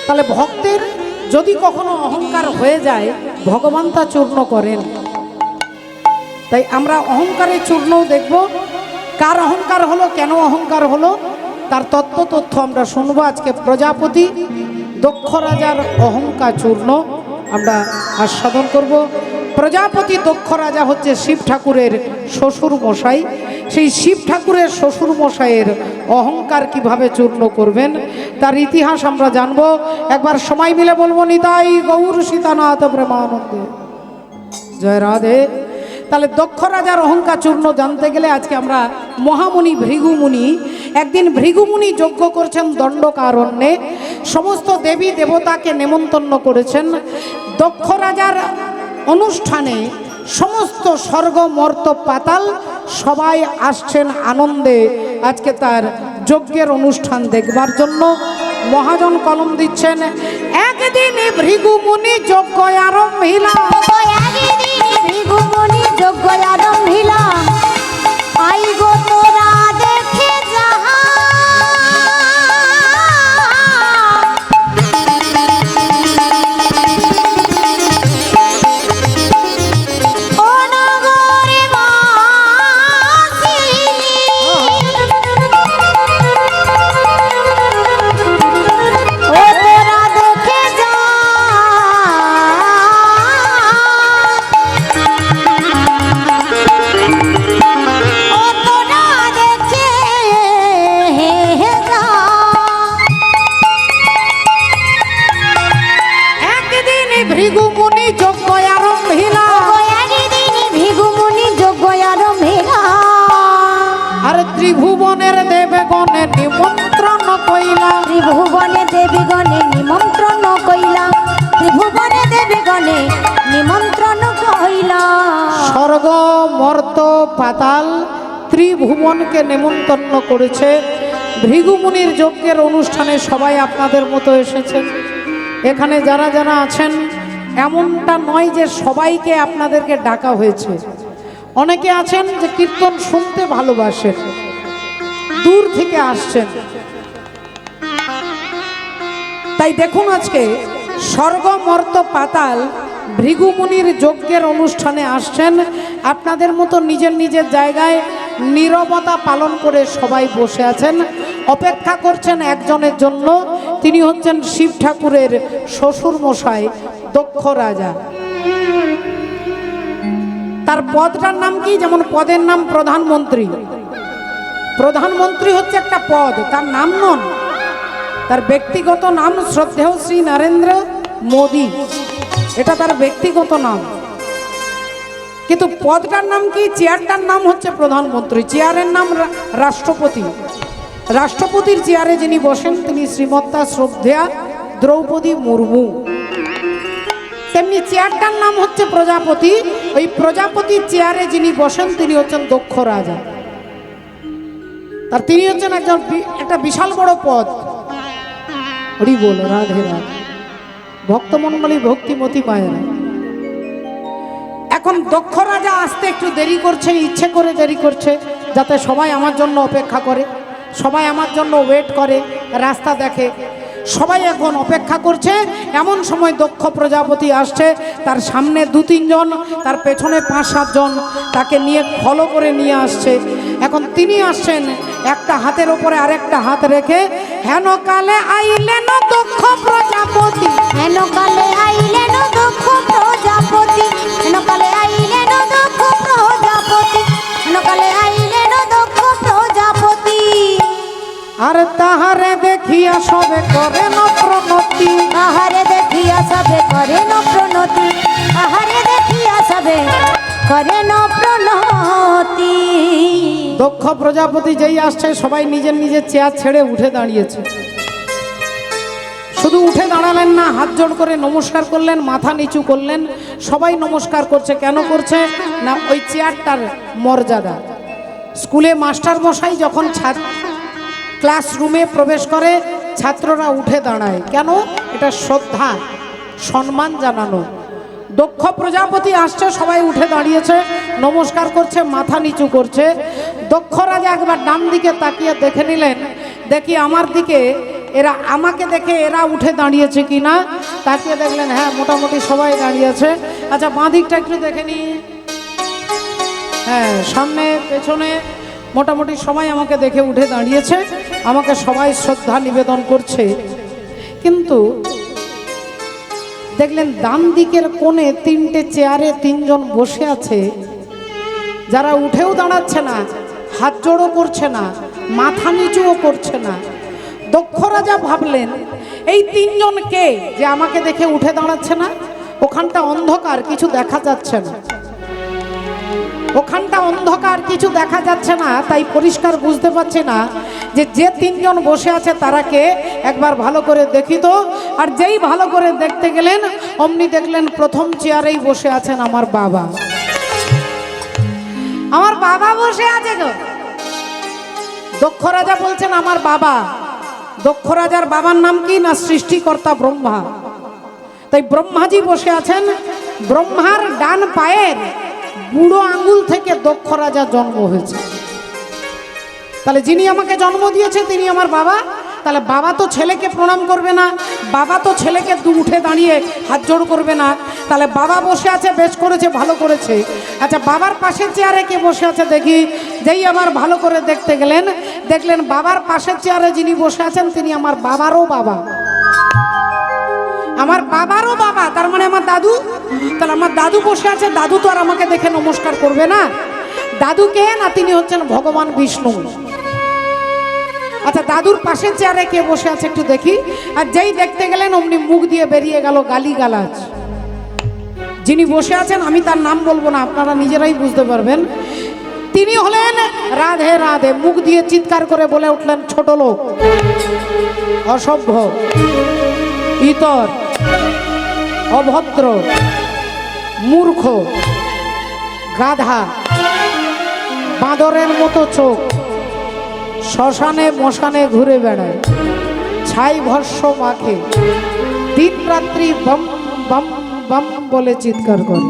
তাহলে ভক্তের যদি কখনো অহংকার হয়ে যায় ভগবান তা চূর্ণ করেন। তাই আমরা অহংকারের চূর্ণও দেখব, কার অহংকার হলো, কেন অহংকার হলো, তার তথ্য আমরা শুনবো। আজকে প্রজাপতি দক্ষ রাজার অহংকার চূর্ণ আমরা আস্বাদন করব। প্রজাপতি দক্ষ রাজা হচ্ছে শিব ঠাকুরের শ্বশুর মশাই। সেই শিব ঠাকুরের শ্বশুর মশাইয়ের অহংকার কিভাবে চূর্ণ করবেন তার ইতিহাস আমরা জানবো। একবার সময় মিলে বলবো নিতাই গৌর সীতানাথ প্রেমানন্দে জয় রাধে। তাহলে দক্ষ রাজার অহংকার চূর্ণ জানতে গেলে আজকে আমরা মহামুনি ভৃগুমুনি, একদিন ভৃগুমুনি যজ্ঞ করছেন দণ্ডকারণ্যে, সমস্ত দেবী দেবতাকে নেমন্তন্ন করেছেন। দক্ষ রাজার অনুষ্ঠানে সমস্ত স্বর্গ মর্ত পাতাল সবাই আসছেন আনন্দে আজকে তার যজ্ঞের অনুষ্ঠান দেখবার জন্য। মহাজন কলম দিচ্ছেন, একদিন ভৃগুমুনি যজ্ঞ আরম্ভিলা, ভৃগুমুনি যজ্ঞ আরম্ভিলা, আই গো তোরা দেখে যাহা, ও নগরে বাসিনী, ও তোরা দেখে যা, ভৃগুমুনি যজ্ঞ আরম্ভিলা, ভৃগুমুনি যজ্ঞ আরম্ভিলা, আর ত্রিভুবনের দেবগণে নিমন্ত্রণ কইলা, ত্রিভুবনে দেবীগণে নিমন্ত্রণ কইলা, ত্রিভুবনে দেবীগণে নিমন্ত্রণ কইলা। স্বর্গ মর্ত পাতাল ত্রিভুবনকে নেমন্তন্ন করেছে। ভৃগুমুনির যজ্ঞের অনুষ্ঠানে সবাই আপনাদের মতো এসেছেন। এখানে যারা যারা আছেন এমনটা নয় যে সবাইকে আপনাদেরকে ডাকা হয়েছে। অনেকে আছেন যে কীর্তন শুনতে ভালোবাসেন, দূর থেকে আসছেন। তাই দেখুন আজকে স্বর্গ মর্ত পাতাল ভৃগুমুনির যজ্ঞের অনুষ্ঠানে আসছেন। আপনাদের মতো নিজের নিজের জায়গায় নীরবতা পালন করে সবাই বসে আছেন, অপেক্ষা করছেন একজনের জন্য। তিনি হচ্ছেন শিব ঠাকুরের শ্বশুর মশাই দক্ষ রাজা। তার পদটার নাম কি? যেমন পদের নাম প্রধানমন্ত্রী। প্রধানমন্ত্রী হচ্ছে একটা পদ, তার নাম নন। তার ব্যক্তিগত নাম শ্রদ্ধেয় শ্রী নরেন্দ্র মোদী, এটা তার ব্যক্তিগত নাম। কিন্তু পদটার নাম কি? চেয়ারটার নাম হচ্ছে প্রধানমন্ত্রী, চেয়ারের নাম রাষ্ট্রপতি। রাষ্ট্রপতির চেয়ারে যিনি বসেন তিনি শ্রীমত্তা শ্রদ্ধেয়া দ্রৌপদী মুর্মু। তেমনি চেয়ারটার নাম হচ্ছে প্রজাপতি। ওই প্রজাপতির চেয়ারে যিনি বসেন তিনি হচ্ছেন দক্ষ রাজা। তার তিনি হচ্ছেন একজন একটা বিশাল বড় পদ। হরি বল, রাধে রাধে, ভক্তমণ্ডলী ভক্তিমতী মায়েরা। এখন দক্ষ রাজা আসতে একটু দেরি করছে, ইচ্ছে করে দেরি করছে যাতে সবাই আমার জন্য অপেক্ষা করে, সবাই আমার জন্য ওয়েট করে, রাস্তা দেখে। সবাই এখন অপেক্ষা করছে। এমন সময় দক্ষ প্রজাপতি আসছে, তার সামনে 2-3 জন, তার পেছনে 5-7 জন তাকে নিয়ে ফলো করে নিয়ে আসছে। এখন তিনি আসছেন একটা হাতের ওপরে আরেকটা হাত রেখে, হেন কালে আইলেন দক্ষ প্রজাপতি, হেন কালে আইলেন দক্ষ প্রজাপতি, হেন কালে আইলেন দক্ষ প্রজাপতি, হেন কালে আইলেন দক্ষ প্রজাপতি। আর তাহারে দেখিয়া সবে করেন প্রণতি, আহারে দেখিয়া সবে করেন প্রণতি, আহারে দেখিয়া সবে করেন প্রণতি। দক্ষ প্রজাপতি যেই আসছে সবাই নিজের নিজের চেয়ার ছেড়ে উঠে দাঁড়িয়েছে। শুধু উঠে দাঁড়ালেন না, হাত জোড় করে নমস্কার করলেন, মাথা নিচু করলেন। সবাই নমস্কার করছে। কেন করছে না? ওই চেয়ারটার মর্যাদা। স্কুলে মাস্টার মশাই যখন ক্লাসরুমে প্রবেশ করে ছাত্ররা উঠে দাঁড়ায়, কেন? এটা শ্রদ্ধা, সম্মান জানানো। দক্ষ প্রজাপতি আসছে, সবাই উঠে দাঁড়িয়েছে, নমস্কার করছে, মাথা নিচু করছে। দক্ষ রাজা একবার ডান দিকে তাকিয়ে দেখে নিলেন, দেখি আমার দিকে এরা আমাকে দেখে এরা উঠে দাঁড়িয়েছে কি না তাকিয়ে দেখলেন, হ্যাঁ মোটামুটি সবাই দাঁড়িয়েছে। আচ্ছা বাঁ দিকটা একটু দেখে নি। হ্যাঁ সামনে পেছনে মোটামুটি সবাই আমাকে দেখে উঠে দাঁড়িয়েছে, আমাকে সবাই শ্রদ্ধা নিবেদন করছে। কিন্তু দেখলেন ডান দিকের কোণে 3টে চেয়ারে 3 জন বসে আছে, যারা উঠেও দাঁড়াচ্ছে না, হাত জোড়ও করছে না, মাথা নিচুও করছে না। দক্ষ রাজা ভাবলেন এই 3 জন কে যে আমাকে দেখে উঠে দাঁড়াচ্ছে না? ওখানটা অন্ধকার, কিছু দেখা যাচ্ছে না। ওখানটা অন্ধকার, কিছু দেখা যাচ্ছে না, তাই পরিষ্কার বুঝতে পারছি না যে 3 জন বসে আছে তারা কে, একবার ভালো করে দেখি তো। আর যেই ভালো করে দেখতে গেলেন অমনি দেখলেন প্রথম চেয়ারেই বসে আছেন আমার বাবা। আমার বাবা বসে আছে গো। দক্ষ রাজা বলছেন আমার বাবা। দক্ষ রাজার বাবার নাম কি না? সৃষ্টিকর্তা ব্রহ্মা। তাই ব্রহ্মাজি বসে আছেন। ব্রহ্মার ডান পায়ের বুড়ো আঙ্গুল থেকে দক্ষ রাজা জন্ম হয়েছে। তাহলে যিনি আমাকে জন্ম দিয়েছে তিনি আমার বাবা। তাহলে বাবা তো ছেলেকে প্রণাম করবে না, বাবা তো ছেলেকে উঠে দাঁড়িয়ে হাত জোড় করবে না। তাহলে বাবা বসে আছে, বেশ করেছে, ভালো করেছে। আচ্ছা বাবার পাশের চেয়ারে কে বসে আছে দেখি। যেই আবার ভালো করে দেখতে গেলেন দেখলেন বাবার পাশের চেয়ারে যিনি বসে আছেন তিনি আমার বাবারও বাবা। আমার বাবারও বাবা, তার মানে আমার দাদু। তাহলে আমার দাদু বসে আছে, দাদু তো আর আমাকে দেখে নমস্কার করবে না। দাদু কে না? তিনি হচ্ছেন ভগবান বিষ্ণু। আচ্ছা দাদুর পাশের চেয়ারে কে বসে আছে একটু দেখি। আর যেই দেখতে গেলেন অমনি মুখ দিয়ে বেরিয়ে গেল গালিগালাজ। যিনি বসে আছেন আমি তার নাম বলবো না, আপনারা নিজেরাই বুঝতে পারবেন। তিনি হলেন রাধে রাধে। মুখ দিয়ে চিৎকার করে বলে উঠলেন ছোট লোক, অসভ্য, ইতর, অভদ্র, মূর্খ, গাধা, বাঁদরের মতো চোখ, শ্মশানে মশানে ঘুরে বেড়ায়, ছাই ভস্য মাখে, দিন রাত্রি বম বম বম বলে চিৎকার করে।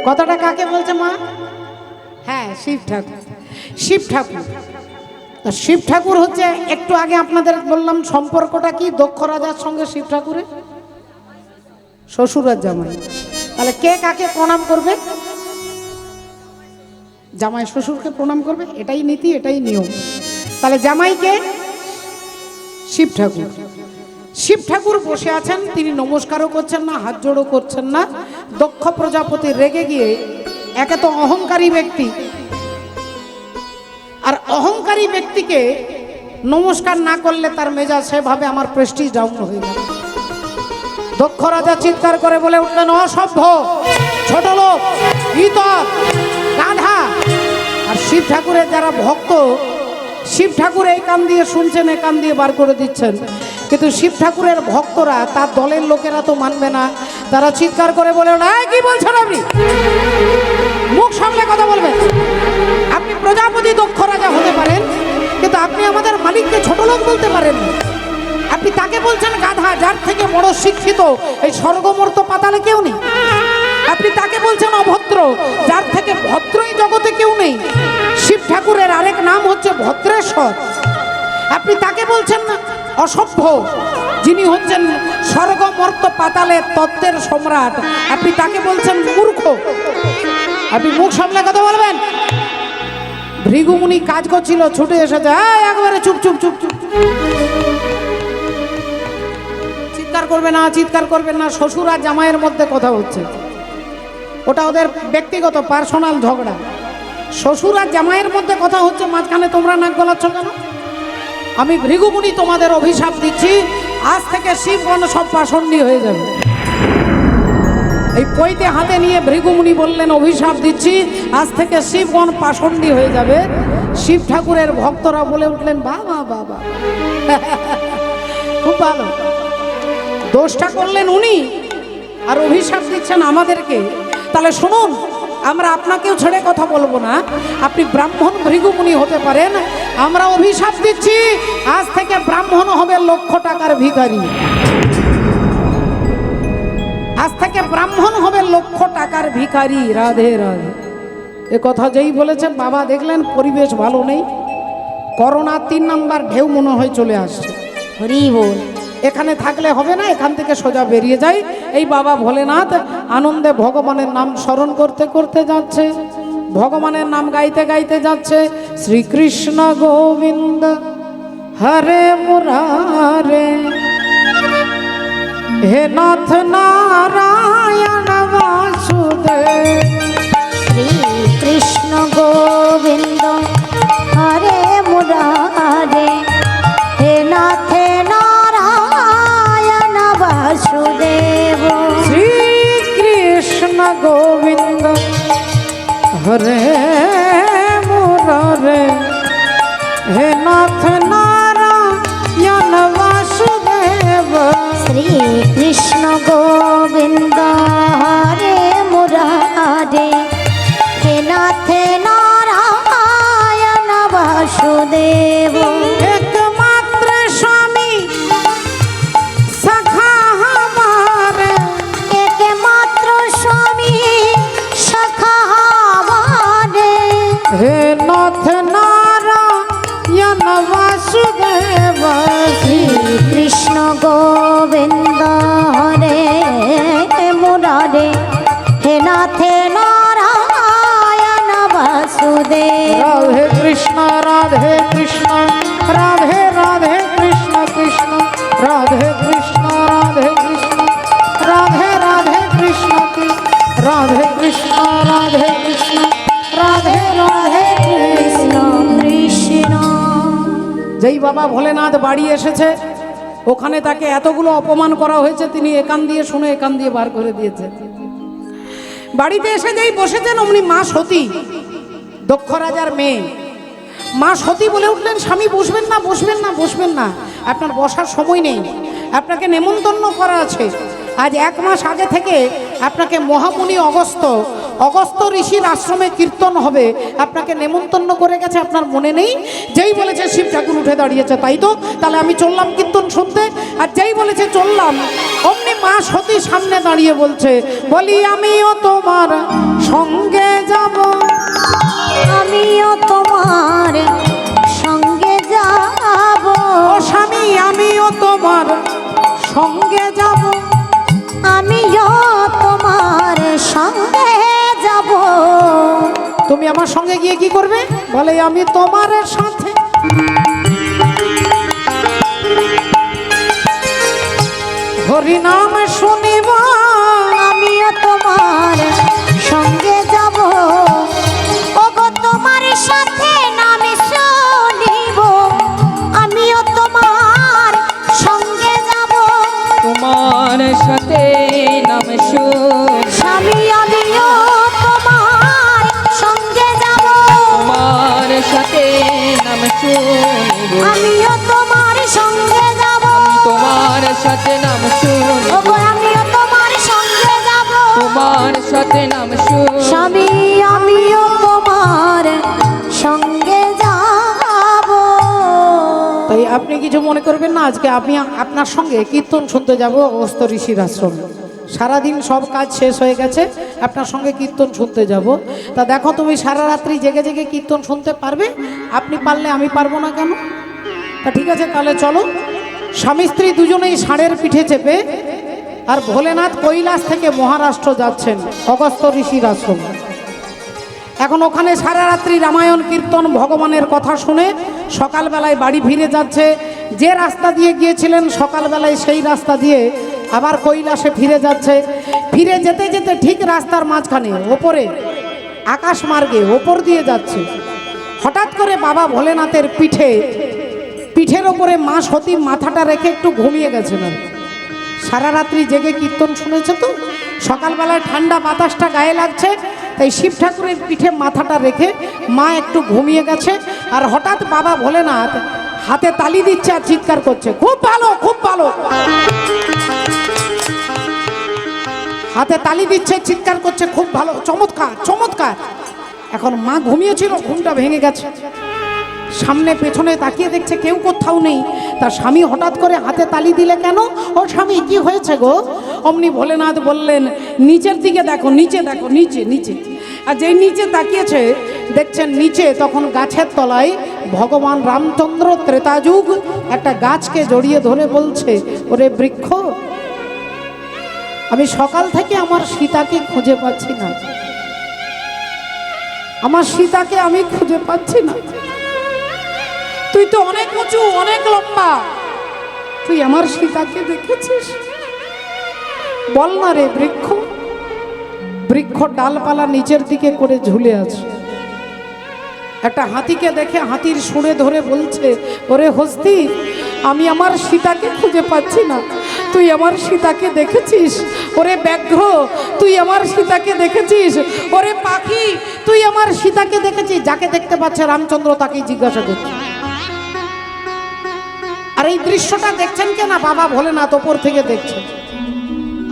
কথাটা কাকে বলছে মা? হ্যাঁ শিব ঠাকুর। শিব ঠাকুর। শিব ঠাকুর হচ্ছে, একটু আগে আপনাদের বললাম সম্পর্কটা কি দক্ষ রাজার সঙ্গে শিব ঠাকুরের? শ্বশুর আর জামাই। তাহলে কে কাকে প্রণাম করবে? জামাই শ্বশুরকে প্রণাম করবে, এটাই নীতি, এটাই নিয়ম। তাহলে জামাইকে শিব ঠাকুর। শিব ঠাকুর বসে আছেন, তিনি নমস্কারও করছেন না, হাত জোড়ও করছেন না। দক্ষ প্রজাপতি রেগে গিয়ে, একে তো অহংকারী ব্যক্তি, আর অহংকারী ব্যক্তিকে নমস্কার না করলে তার মেজাজ সেভাবে আমার প্রেস্টিজ ডাউন হয়ে গেল। দক্ষ রাজা চিৎকার করে বলে উঠলেন অসভ্য, ছোট লোক, ইতর, গাধা। আর শিব ঠাকুরের যারা ভক্ত, শিব ঠাকুর এই কান দিয়ে শুনছেন, এই কান দিয়ে বার করে দিচ্ছেন, কিন্তু শিব ঠাকুরের ভক্তরা, তার দলের লোকেরা তো মানবে না। তারা চিৎকার করে বলে কি বলছেন আপনি? মুখ সামলে কথা বলবেন। আপনি প্রজাপতি দক্ষ রাজা হতে পারেন, কিন্তু আপনি আমাদের মালিককে ছোট লোক বলতে পারেন। আপনি তাকে বলছেন গাধা, যার থেকে বড় শিক্ষিত এই স্বর্গমর্ত পাতালে কেউ নেই। আপনি তাকে বলছেন অভদ্র, যার থেকে ভদ্রই জগতে কেউ নেই। শিব ঠাকুরের আরেক নাম হচ্ছে ভদ্রেশ্বর। আপনি তাকে বলছেন না অসভ্য, যিনি হচ্ছেন স্বর্গমর্ত পাতালের তত্ত্বের সম্রাট। আপনি তাকে বলছেন মূর্খ। আপনি মুখ সামলে কথা বলবেন। ভৃগুমুনি কাজ করছিল, ছুটে এসেছে, একবারে চুপ চুপ চুপ চুপ, চিৎকার করবে না, চিৎকার করবেন না। শ্বশুর আর জামাইয়ের মধ্যে কথা হচ্ছে, ওটা ওদের ব্যক্তিগত পার্সোনাল ঝগড়া। শ্বশুর আর জামাইয়ের মধ্যে কথা হচ্ছে, মাঝখানে তোমরা নাক গলাচ্ছ কেন? আমি ভৃগুমুনি তোমাদের অভিশাপ দিচ্ছি, আজ থেকে শিবগণ সব পাষণ্ডী হয়ে যাবে। এই পৈতে হাতে নিয়ে ভৃগুমুনি বললেন অভিশাপ দিচ্ছি, আজ থেকে শিবগণ পাষণ্ডী হয়ে যাবে। শিব ঠাকুরের ভক্তরা বলে উঠলেন বাবা বাবা, খুব ভালো। দোষটা করলেন উনি, আর অভিশাপ দিচ্ছেন আমাদেরকে। তাহলে শুনুন, আমরা আপনাকেও ছেড়ে কথা বলবো না। আপনি ব্রাহ্মণ ভৃগুমুনি হতে পারেন, আমরা অভিশাপ দিচ্ছি আজ থেকে ব্রাহ্মণ হবে লক্ষ টাকার ভিখারি। আজ থেকে ব্রাহ্মণ হবে লক্ষ টাকার ভিখারি। রাধে রাধে। এ কথা যেই বলেছেন বাবা দেখলেন পরিবেশ ভালো নেই, করোনা 3 নাম্বার ঢেউ মনে হয় চলে আসছে। হরি বল। এখানে থাকলে হবে না, এখান থেকে সোজা বেরিয়ে যাই। এই বাবা ভোলেনাথ আনন্দে ভগবানের নাম স্মরণ করতে করতে যাচ্ছে, ভগবানের নাম গাইতে গাইতে যাচ্ছে। শ্রীকৃষ্ণ গোবিন্দ হরে মুরারে, হে নাথ নারায়ণ বাসুদেব। শ্রী কৃষ্ণ গোবিন্দ হরে মুরারে, হে নাথ নারায়ণ বাসুদেব। শ্রীকৃষ্ণ গোবিন্দ হরে মুরারে, হে নাথ নারায়ণ বাসুদেব। শ্রী কৃষ্ণ গোবিন্দ হরে মুরারে, হে নাথ নারায়ণ বাসুদেব। একমাত্র স্বামী সখা হমারে, একমাত্র স্বামী সখা আমারে, হে নাথ নারায়ণ বাসুদেব। শ্রী কৃষ্ণ গোবিন্দ হরে মুরারে, হে নাথ নারায়ণ বাসুদেব। রাধে কৃষ্ণ রাধে কৃষ্ণ, রাধে রাধে কৃষ্ণ কৃষ্ণ, রাধে কৃষ্ণ রাধে কৃষ্ণ, রাধে রাধে কৃষ্ণ কৃষ্ণ, রাধে কৃষ্ণ রাধে কৃষ্ণ, রাধে রাধে কৃষ্ণ কৃষ্ণ। যেই বাবা ভোলেনাথ বাড়ি এসেছে, ওখানে তাকে এতগুলো অপমান করা হয়েছে, তিনি একান দিয়ে শুনে একান দিয়ে বার করে দিয়েছে। বাড়িতে এসে যেই বসেছেন, অমনি মা সতী, দক্ষ রাজার মেয়ে, মা সতী বলে উঠলেন, স্বামী বসবেন না, বসবেন না, বসবেন না, আপনার বসার সময় নেই, আপনাকে নেমন্তন্ন করা আছে। আজ 1 মাস আগে থেকে আপনাকে মহামুনি অগস্ত্য ঋষির আশ্রমে কীর্তন হবে, আপনাকে নেমন্তন্ন করে গেছে, আপনার মনে নেই? যেই বলেছে শিব ঠাকুর উঠে দাঁড়িয়েছে, তাই তো, তাহলে আমি চললাম কীর্তন শুনতে। আর যেই বলেছে চললাম, অমনি মা সতী সামনে দাঁড়িয়ে বলছে, বলি আমিও তোমার সঙ্গে যাব, আমিও তোমার সঙ্গে যাব, ও স্বামী আমিও তোমার সঙ্গে যাব। আমিও তোমার সঙ্গে যাব। তুমি আমার সঙ্গে গিয়ে কি করবে? বলে আমি তোমার সাথে হরি নাম শুনিব, আমিও তোমার সঙ্গে যাব, ওগো তোমার সাথে নাম শুনিব, আমিও তোমার সঙ্গে যাব। তোমার সাথে নাম শুন, স্বামী আমিও তোমার সঙ্গে যাব, তোমার সাথে নাম শুনিব, আমিও তোমার সঙ্গে যাব। তোমার সাথে নাম শুনিব, ওগো আমিও তোমার সঙ্গে যাব, তোমার সাথে নাম শুন। স্বামী আমিও তোমার সঙ্গে যাব। তাই আপনি কিছু মনে করবেন না, আজকে আমি আপনার সঙ্গে কীর্তন শুনতে যাব অগস্ত্য ঋষির আশ্রমে। সারাদিন সব কাজ শেষ হয়ে গেছে, আপনার সঙ্গে কীর্তন শুনতে যাব। তা দেখো, তুমি সারা রাত্রি জেগে জেগে কীর্তন শুনতে পারবে? আপনি পারলে আমি পারবো না কেন? তা ঠিক আছে, তাহলে চলো। স্বামী স্ত্রী দুজনেই ষাঁড়ের পিঠে চেপে, আর ভোলেনাথ কৈলাস থেকে মহারাষ্ট্র যাচ্ছেন অগস্ত্য ঋষির আশ্রমে। এখন ওখানে সারা রাত্রি রামায়ণ কীর্তন ভগবানের কথা শুনে সকালবেলায় বাড়ি ফিরে যাচ্ছে। যে রাস্তা দিয়ে গিয়েছিলেন সকালবেলায়, সেই রাস্তা দিয়ে আবার কৈলাসে ফিরে যাচ্ছে। ফিরে যেতে যেতে ঠিক রাস্তার মাঝখানে ওপরে আকাশ মার্গে ওপর দিয়ে যাচ্ছে। হঠাৎ করে বাবা ভোলেনাথের পিঠের ওপরে মা সতী মাথাটা রেখে একটু ঘুমিয়ে গেছিলেন। সারা রাত্রি জেগে কীর্তন শুনেছে তো, সকালবেলায় ঠান্ডা বাতাসটা গায়ে লাগছে, তাই শিব ঠাকুরের পিঠে মাথাটা রেখে মা একটু ঘুমিয়ে গেছে। আর হঠাৎ বাবা ভোলেনাথ হাতে তালি দিচ্ছে আর চিৎকার করছে, খুব ভালো, খুব ভালো। হাতে তালি দিচ্ছে, চিৎকার করছে, খুব ভালো, চমৎকার, চমৎকার। এখন মা ঘুমিয়েছিল, ঘুমটা ভেঙে গেছে। সামনে পেছনে তাকিয়ে দেখছে কেউ কোথাও নেই। তার স্বামী হঠাৎ করে হাতে তালি দিলে কেন? ও স্বামী, কি হয়েছে গো? অমনি ভোলেনাথ বললেন, নিচের দিকে দেখো, নিচে দেখো, নিচে নিচে। আর যেই নিচে তাকিয়েছে, দেখছেন নিচে তখন গাছের তলায় ভগবান রামচন্দ্র ত্রেতাযুগ একটা গাছকে জড়িয়ে ধরে বলছে, ওরে বৃক্ষ, আমি সকাল থেকে আমার সীতাকে খুঁজে পাচ্ছি না, আমার সীতাকে আমি খুঁজে পাচ্ছি না। তুই তো অনেক উঁচু, অনেক লম্বা, তুই আমার সীতাকে দেখেছিস? বল না রে বৃক্ষ। বৃক্ষ ডালপালা নিচের দিকে করে ঝুলে আছে। একটা হাতিকে দেখে হাতির সুরে ধরে বলছে, ওরে হস্তি, আমি আমার সীতাকে খুঁজে পাচ্ছি না, তুই আমার সীতাকে দেখেছিস? ওরে ব্যাঘ্র, তুই আমার সীতাকে দেখেছিস? ওরে পাখি, তুই আমার সীতাকে দেখেছিস? যাকে দেখতে পাচ্ছে রামচন্দ্র তাকেই জিজ্ঞাসা করছে। আর এই দৃশ্যটা দেখছেন কেন? বাবা ভোলেনাথ ওপর থেকে দেখছে,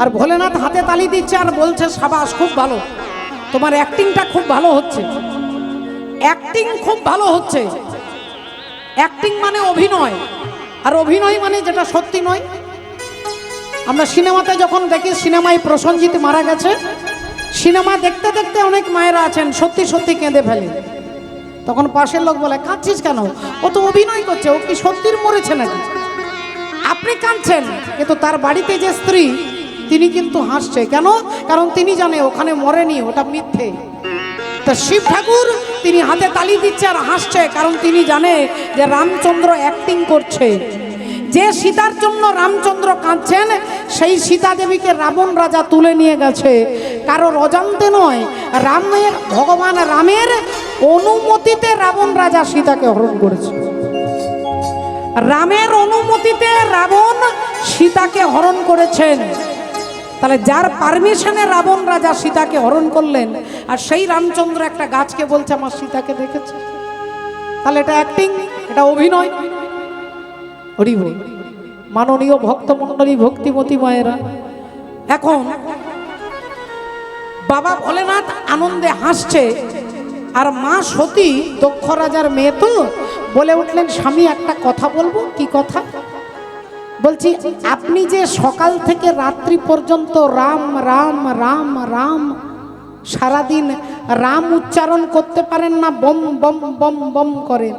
আর ভোলেনাথ হাতে তালি দিচ্ছে আর বলছে, সাবাস, খুব ভালো, তোমার অ্যাক্টিংটা খুব ভালো হচ্ছে, অ্যাক্টিং খুব ভালো হচ্ছে। অ্যাক্টিং মানে অভিনয়, আর অভিনয় মানে যেটা সত্যি নয়। আমরা সিনেমাতে যখন দেখি, সিনেমায় প্রসেনজিৎ মারা গেছে, সিনেমা দেখতে দেখতে অনেক মায়েরা আছেন সত্যি সত্যি কেঁদে ফেলে। তখন পাশের লোক বলে, কাঁদছিস কেন? ও তো অভিনয় করছে, ও কি সত্যির মরেছে নাকি? আপনি কাঁদছেন, কিন্তু তার বাড়িতে যে স্ত্রী, তিনি কিন্তু হাসছে। কেন? কারণ তিনি জানে ওখানে মরেনি, ওটা মিথ্যে। তা শিব ঠাকুর তিনি হাতে তালি দিচ্ছে আর হাসছে, কারণ তিনি জানে যে রামচন্দ্র অ্যাক্টিং করছে। যে সীতার জন্য রামচন্দ্র কাঁদছেন, সেই সীতা দেবীকে রাবণ রাজা তুলে নিয়ে গেছে কারোর অজান্তে নয়। রামের, ভগবান রামের অনুমতিতে রাবণ রাজা সীতাকে হরণ করেছে। রামের অনুমতিতে রাবণ সীতাকে হরণ করেছেন। তাহলে যার পারমিশনে রাবণ রাজা সীতাকে হরণ করলেন, আর সেই রামচন্দ্র একটা গাছকে বলছে আমার সীতাকে দেখেছে, তাহলে এটা অ্যাক্টিং, এটা অভিনয়। হরি বল। মাননীয় ভক্তমণ্ডলী, ভক্তিমতী মায়েরা, এখন বাবা ভোলেনাথ আনন্দে হাসছে, আর মা সতী, দক্ষ রাজার মেয়ে তো, বলে উঠলেন, স্বামী একটা কথা বলবো। কি কথা? বলছি, আপনি যে সকাল থেকে রাত্রি পর্যন্ত রাম রাম রাম রাম, সারাদিন রাম উচ্চারণ করতে পারেন না, বম বম বম বম করেন।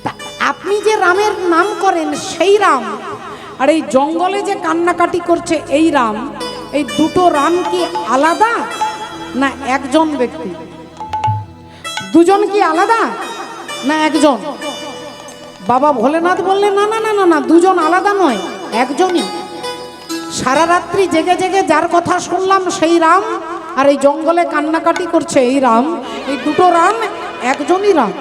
তা আপনি যে রামের নাম করেন সেই রাম, আর এই জঙ্গলে যে কান্নাকাটি করছে এই রাম, এই দুটো রাম কি আলাদা না একজন ব্যক্তি? দুজন কি আলাদা না একজন? বাবা ভোলেনাথ বললেন, না না না না না, দুজন আলাদা নয়, একজনই। সারা রাত্রি জেগে জেগে যার কথা শুনলাম সেই রাম, আর এই জঙ্গলে কান্নাকাটি করছে এই রাম, এই দুটো রাম একজনই রাম।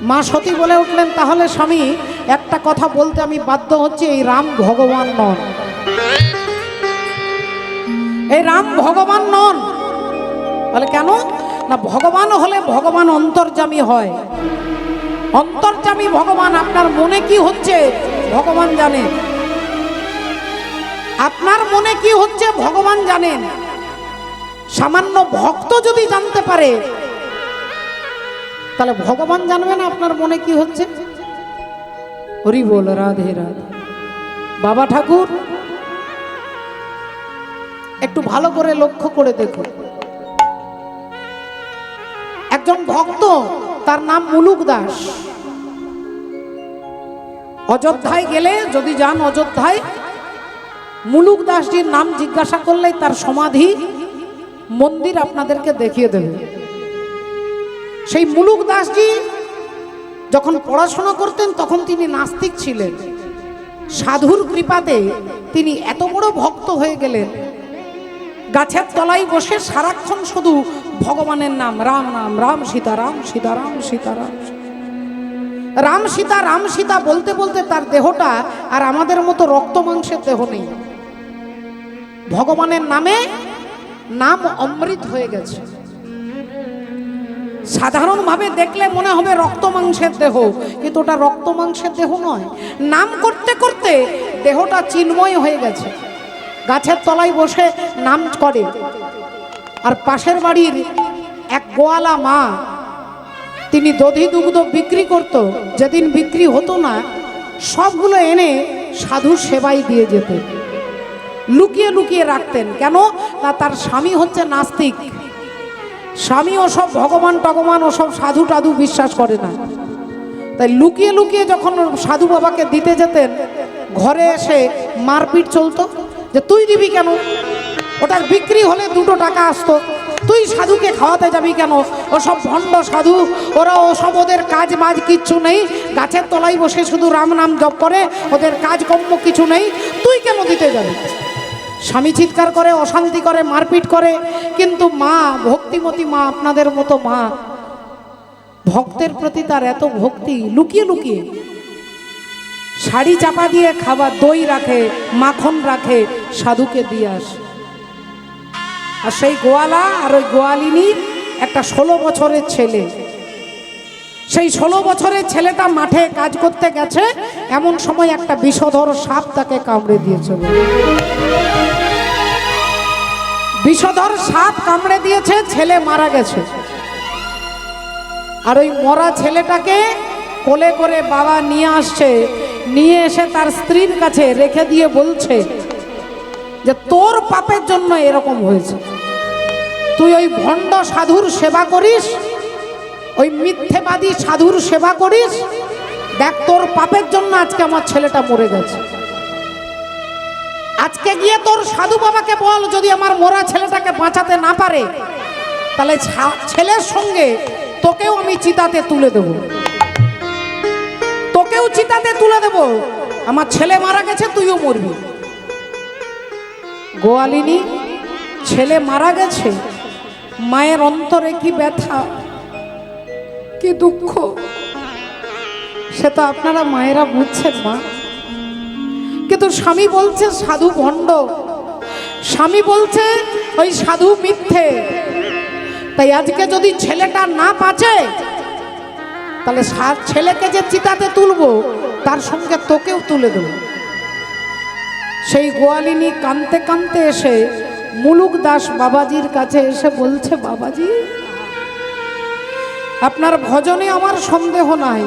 মা সতী বলে উঠলেন, তাহলে স্বামী একটা কথা বলতে আমি বাধ্য হচ্ছি, এই রাম ভগবান নন, এই রাম ভগবান নন। বলে কেন? না, ভগবান হলে ভগবান অন্তর্যামী হয়। অন্তর্যামী ভগবান, আপনার মনে কি হচ্ছে ভগবান জানেন, আপনার মনে কি হচ্ছে ভগবান জানেন। সামান্য ভক্ত যদি জানতে পারে, তাহলে ভগবান জানবে না আপনার মনে কি হচ্ছে? হরি বল, রাধে রাধে। বাবা ঠাকুর একটু ভালো করে লক্ষ্য করে দেখুন, একজন ভক্ত, তার নাম মুলুক দাস। অযোধ্যায় গেলে, যদি যান অযোধ্যায়, মুলুক দাসজির নাম জিজ্ঞাসা করলেই তার সমাধি মন্দির আপনাদেরকে দেখিয়ে দেবে। সেই মুলুক দাসজি যখন পড়াশোনা করতেন তখন তিনি নাস্তিক ছিলেন। সাধুর কৃপাতে তিনি এত বড় ভক্ত হয়ে গেলেন, গাছের তলায় বসে সারাক্ষণ শুধু ভগবানের নাম, রাম নাম, রাম সীতারাম, সীতারাম সীতারাম, রাম সীতা, রাম সীতা বলতে বলতে তার দেহটা আর আমাদের মতো রক্ত মাংসের দেহ নেই। ভগবানের নামে নাম অমৃত হয়ে গেছে। সাধারণভাবে দেখলে মনে হবে রক্ত মাংসের দেহ, কিন্তু ওটা রক্ত মাংসের দেহ নয়। নাম করতে করতে দেহটা চিন্ময় হয়ে গেছে। গাছের তলায় বসে নাম করে। আর পাশের বাড়ির এক গোয়ালা মা, তিনি দধি দুগ্ধ বিক্রি করত। যেদিন বিক্রি হতো না, সবগুলো এনে সাধুর সেবায় দিয়ে যেতেন, লুকিয়ে লুকিয়ে রাখতেন। কেন? তা তার স্বামী হচ্ছে নাস্তিক। স্বামী ওসব ভগবান টগবান ওসব সাধু টাধু বিশ্বাস করে না। তাই লুকিয়ে লুকিয়ে যখন সাধু বাবাকে দিতে যেতেন, ঘরে এসে মারপিট চলতো যে তুই দিবি কেন, ওটার বিক্রি হলে 2 টাকা আসতো, তুই সাধুকে খাওয়াতে যাবি কেন, ওসব ভণ্ড সাধু, ওরা ওসব ওদের কাজ বাজ কিচ্ছু নেই, গাছের তলায় বসে শুধু রাম নাম জপ করে, ওদের কাজকর্ম কিছু নেই, তুই কেন দিতে যাবি। স্বামী চিৎকার করে, অশান্তি করে, মারপিট করে। কিন্তু মা, ভক্তিমতী মা, আপনাদের মতো মা, ভক্তের প্রতি তার এত ভক্তি, লুকিয়ে লুকিয়ে শাড়ি চাপা দিয়ে খাবার, দই রাখে, মাখন রাখে, সাধুকে দিয়ে আসে। আর সেই গোয়ালা আর ওই গোয়ালিনীর একটা 16 বছরের ছেলে, সেই 16 বছরের ছেলেটা মাঠে কাজ করতে গেছে, এমন সময় একটা বিষধর সাপ তাকে কামড়ে দিয়েছে। বিষধর সাপ কামড়ে দিয়েছে, ছেলে মারা গেছে। আর ওই মরা ছেলেটাকে কোলে করে বাবা নিয়ে আসছে, নিয়ে এসে তার স্ত্রীর কাছে রেখে দিয়ে বলছে যে তোর পাপের জন্য এরকম হয়েছে, তুই ওই ভণ্ড সাধুর সেবা করিস, ওই মিথ্যেবাদী সাধুর সেবা করিস, দেখ তোর পাপের জন্য আজকে আমার ছেলেটা মরে গেছে। আজকে গিয়ে তোর সাধু বাবাকে বল, যদি আমার মরা ছেলেটাকে বাঁচাতে না পারে, তাহলে ছেলের সঙ্গে তোকেও আমি চিতাতে তুলে দেব, তোকেও চিতাতে তুলে দেব, আমার ছেলে মারা গেছে, তুইও মরবি। গোয়ালিনী, ছেলে মারা গেছে, মায়ের অন্তরে কি ব্যথা, কি দুঃখ, সে তো আপনারা মায়েরা বুঝছেন মা। কিন্তু স্বামী বলছে সাধু ভণ্ড, স্বামী বলছে ওই সাধু মিথ্যে। তাই আজকে যদি ছেলেটা না বাঁচে, তাহলে ছেলেকে যে চিতাতে তুলবো, তার সঙ্গে তোকেও তুলে দেব। সেই গোয়ালিনী কাঁদতে কাঁদতে এসে মুলুক দাস বাবাজির কাছে এসে বলছে, বাবাজি, আপনার ভজনে আমার সন্দেহ নাই,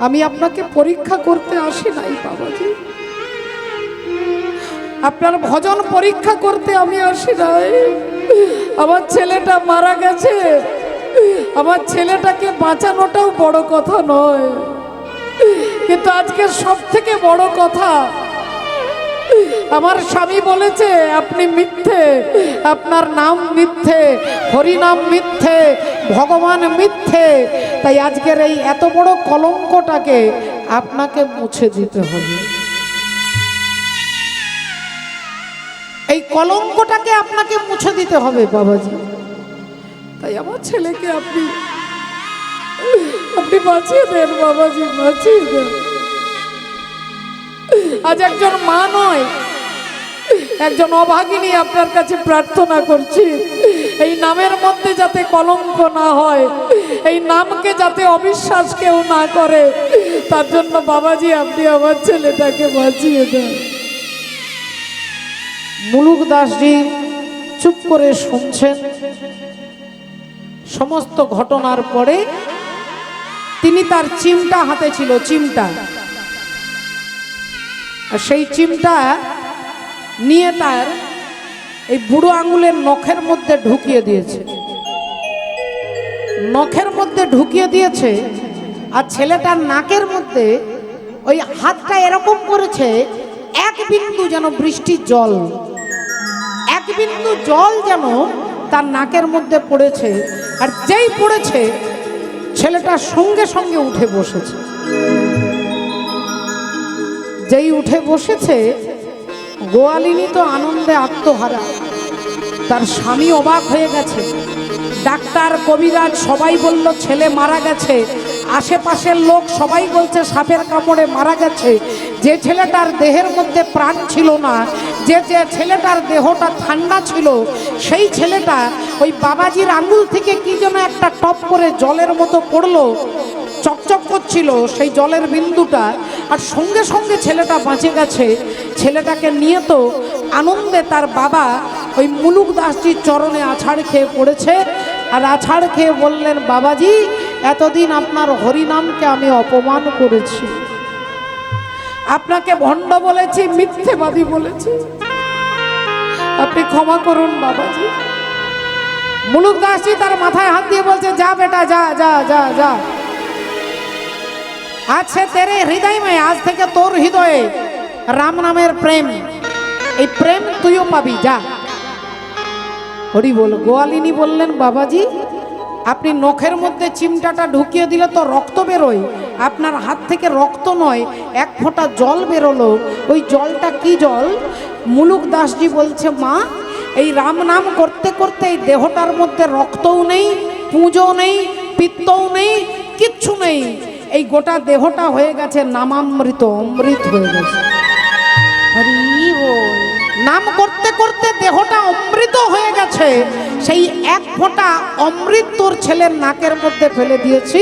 আমি আপনাকে পরীক্ষা করতে আসি নাই বাবাজি, আপনার ভজন পরীক্ষা করতে আমি আসি নাই। আমার ছেলেটা মারা গেছে, আমার ছেলেটাকে বাঁচানোটাও বড় কথা নয়, কিন্তু আজকে সব থেকে বড় কথা, আমার স্বামী বলেছে আপনি মিথ্যে, আপনার নাম মিথ্যে, হরিনাম মিথ্যে, ভগবান মিথ্যে। তাই আজকের এই এত বড় কলঙ্কটাকে আপনাকে মুছে দিতে হবে, এই কলঙ্কটাকে আপনাকে মুছে দিতে হবে বাবাজি। তাই আমার ছেলেকে আপনি বাঁচিয়ে দেন বাবাজি, বাঁচিয়ে দেন। আজ একজন মা নয়, একজন অভাগিনী আপনার কাছে প্রার্থনা করছি, এই নামের মধ্যে যাতে কলঙ্ক না হয়, এই নামকে যাতে অবিশ্বাস কেউ না করে, তার জন্য বাবাজি আপনি আমার ছেলেটাকে বাঁচিয়ে দেন। মুলুক দাসজি চুপ করে শুনছেন সমস্ত ঘটনার পরে। তিনি তার চিমটা হাতে ছিল, চিমটা, আর সেই চিমটা নিয়ে তার এই বুড়ো আঙুলের নখের মধ্যে ঢুকিয়ে দিয়েছে, নখের মধ্যে ঢুকিয়ে দিয়েছে। আর ছেলেটার নাকের মধ্যে ওই হাতটা এরকম করেছে, এক বিন্দু যেন বৃষ্টির জল, এক বিন্দু জল যেন তার নাকের মধ্যে পড়েছে। আর যেই পড়েছে, ছেলেটা সঙ্গে সঙ্গে উঠে বসেছে। যেই উঠে বসেছে, গোয়ালিনী তো আনন্দে আত্মহারা, তার স্বামী অবাক হয়ে গেছে। ডাক্তার, কবিরাজ সবাই বলল ছেলে মারা গেছে, আশেপাশের লোক সবাই বলছে সাপের কামড়ে মারা গেছে। যে ছেলেটার দেহের মধ্যে প্রাণ ছিল না, যে ছেলেটার দেহটা ঠান্ডা ছিল, সেই ছেলেটা ওই বাবাজির আঙুল থেকে কি যেন একটা টপ করে জলের মতো পড়লো, চকচক করছিল সেই জলের বিন্দুটা, আর সঙ্গে সঙ্গে ছেলেটা বাঁচে গেছে। ছেলেটাকে নিয়ে তো আনন্দে তার বাবা ওই মুলুক দাসজির চরণে আছাড় খেয়ে পড়েছে। আর আছাড় খেয়ে বললেন, বাবাজি, এতদিন আপনার হরিনামকে আমি অপমান করেছি, আপনাকে ভণ্ড বলেছি, মিথ্যেবাদী বলেছি, আপনি ক্ষমা করুন বাবাজি। মুলুক দাসজি তার মাথায় হাত দিয়ে বলছে, যা বেটা যা যা যা যা, আজ সে তেরে হৃদয় মে, আজ থেকে তোর হৃদয়ে রাম নামের প্রেম, এই প্রেম তুইও পাবি, যা। হরি বল। গোয়ালিনী বললেন, বাবাজি আপনি নখের মধ্যে চিমটাটা ঢুকিয়ে দিলে তো রক্ত বেরোয়, আপনার হাত থেকে রক্ত নয়, এক ফোঁটা জল বেরোলো, ওই জলটা কি জল? মুলুক দাসজি বলছে, মা এই রাম নাম করতে করতে এই দেহটার মধ্যে রক্তও নেই, পুঁজও নেই, পিত্তও নেই, কিচ্ছু নেই, এই গোটা দেহটা হয়ে গেছে নামামৃত, অমৃত হয়ে গেছে। হরি বল। নাম করতে করতে দেহটা অমৃত হয়ে গেছে, সেই এক ফোঁটা অমৃত তোর ছেলের নাকের মধ্যে ফেলে দিয়েছি,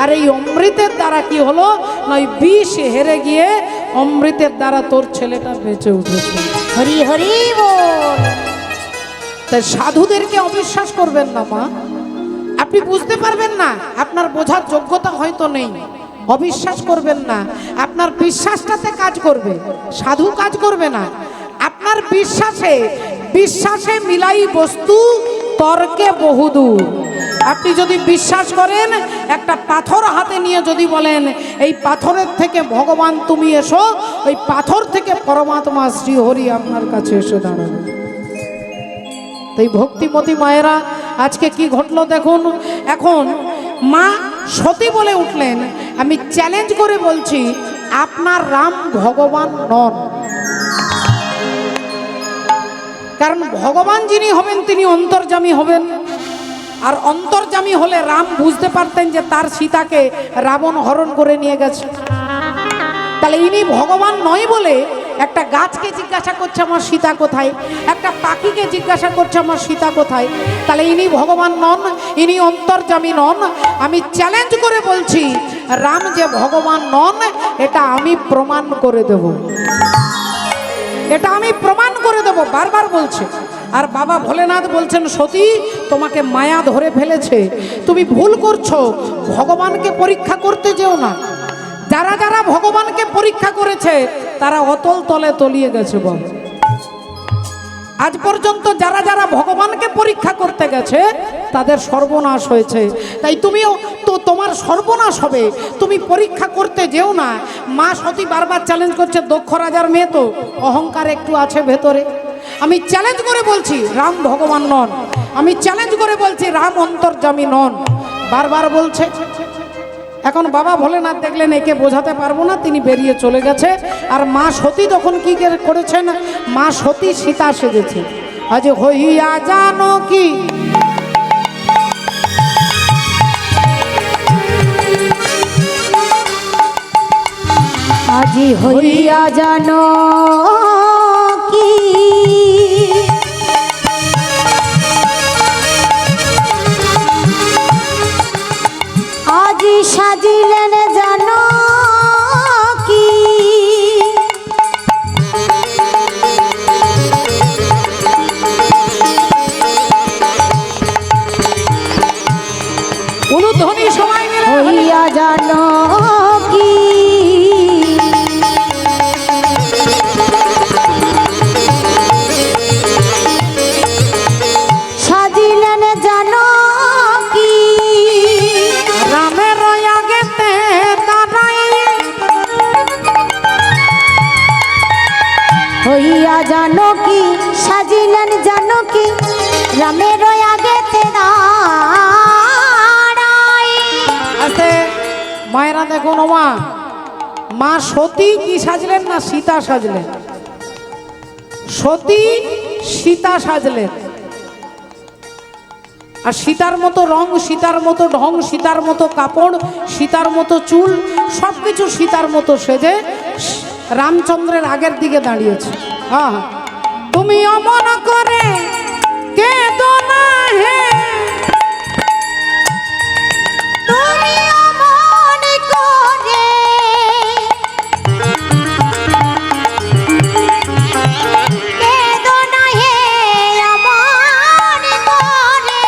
আর এই অমৃতের দ্বারা কি হলো, নয় বিষ হেরে গিয়ে অমৃতের দ্বারা তোর ছেলেটা বেঁচে উঠেছে। হরি হরি বল। তাই সাধুদেরকে অবিশ্বাস করবেন না মা, আপনি বুঝতে পারবেন না, আপনার বোঝার যোগ্যতা হয়তো নেই, অবিশ্বাস করবেন না, আপনার বিশ্বাসটাতে কাজ করবে, সাধু কাজ করবে না। আপনার বিশ্বাসে, বিশ্বাসে মিলাই বস্তু তর্কে বহুদূর। আপনি যদি বিশ্বাস করেন, একটা পাথর হাতে নিয়ে যদি বলেন এই পাথরের থেকে ভগবান তুমি এসো, ওই পাথর থেকে পরমাত্মা শ্রীহরি আপনার কাছে এসে দাঁড়াবে। তাই ভক্তিমতী মায়েরা, আজকে কি ঘটলো দেখুন। এখন মা সতী বলে উঠলেন, আমি চ্যালেঞ্জ করে বলছি আপনার রাম ভগবান নন, কারণ ভগবান যিনি হবেন তিনি অন্তর্যামী হবেন, আর অন্তর্যামী হলে রাম বুঝতে পারতেন যে তার সীতাকে রাবণ হরণ করে নিয়ে গেছে। তাহলে ইনি ভগবান নয় বলে একটা গাছকে জিজ্ঞাসা করছে আমার সীতা কোথায়, একটা পাখিকে জিজ্ঞাসা করছে আমার সীতা কোথায়, তাহলে ইনি ভগবান নন, ইনি অন্তর্যামী নন। আমি চ্যালেঞ্জ করে বলছি রাম যে ভগবান নন, এটা আমি প্রমাণ করে দেব, এটা আমি প্রমাণ করে দেব, বারবার বলছে। আর বাবা ভোলেনাথ বলছেন, সতী তোমাকে মায়া ধরে ফেলেছে, তুমি ভুল করছো, ভগবানকে পরীক্ষা করতে যেও না। যারা যারা ভগবানকে পরীক্ষা করেছে তারা অতল তলে তলিয়ে গেছে বাবা। আজ পর্যন্ত যারা যারা ভগবানকে পরীক্ষা করতে গেছে তাদের সর্বনাশ হয়েছে। তাই তুমিও তো, তোমার সর্বনাশ হবে, তুমি পরীক্ষা করতে যেও না। মা সতী বারবার চ্যালেঞ্জ করছে, দক্ষ রাজার মেয়ে তো, অহংকার একটু আছে ভেতরে। আমি চ্যালেঞ্জ করে বলছি রাম ভগবান নন, আমি চ্যালেঞ্জ করে বলছি রাম অন্তর্যামী নন, বারবার বলছে। এখন বাবা ভোলেনাথ দেখলেন একে বোঝাতে পারবো না, তিনি বেরিয়ে চলে গেছে। আর মা সতী তখন কি করেছেন, মা সতী সীতা সেজেছে। আজ হইয়া জানো কি, আজি হইয়া জানো কি, আজি সাজিলেন জানো কি, উলুধ্বনি সবাই মিলে হইয়া জানো কি, সাজিলেন জানো কি, রামের আগেতে দাঁড়াই, হইয়া জানো কি, সাজিলেন জানো কি, রামের আগেতে দাঁড়াই। আস্তে মায়েরা দেখুন, মা মা সতী কি সাজলেন না সীতা সাজলেন? সতী সীতা সাজলেন। আর সীতার মতো রং, সীতার মতো ঢং, সীতার মতো কাপড়, সীতার মতো চুল, সবকিছু সীতার মতো সেজে রামচন্দ্রের আগের দিকে দাঁড়িয়েছে। হ্যাঁ, তুমি অমন করে কেঁদো না হে, তুমি অমন করে কেঁদো না হে, অমন করে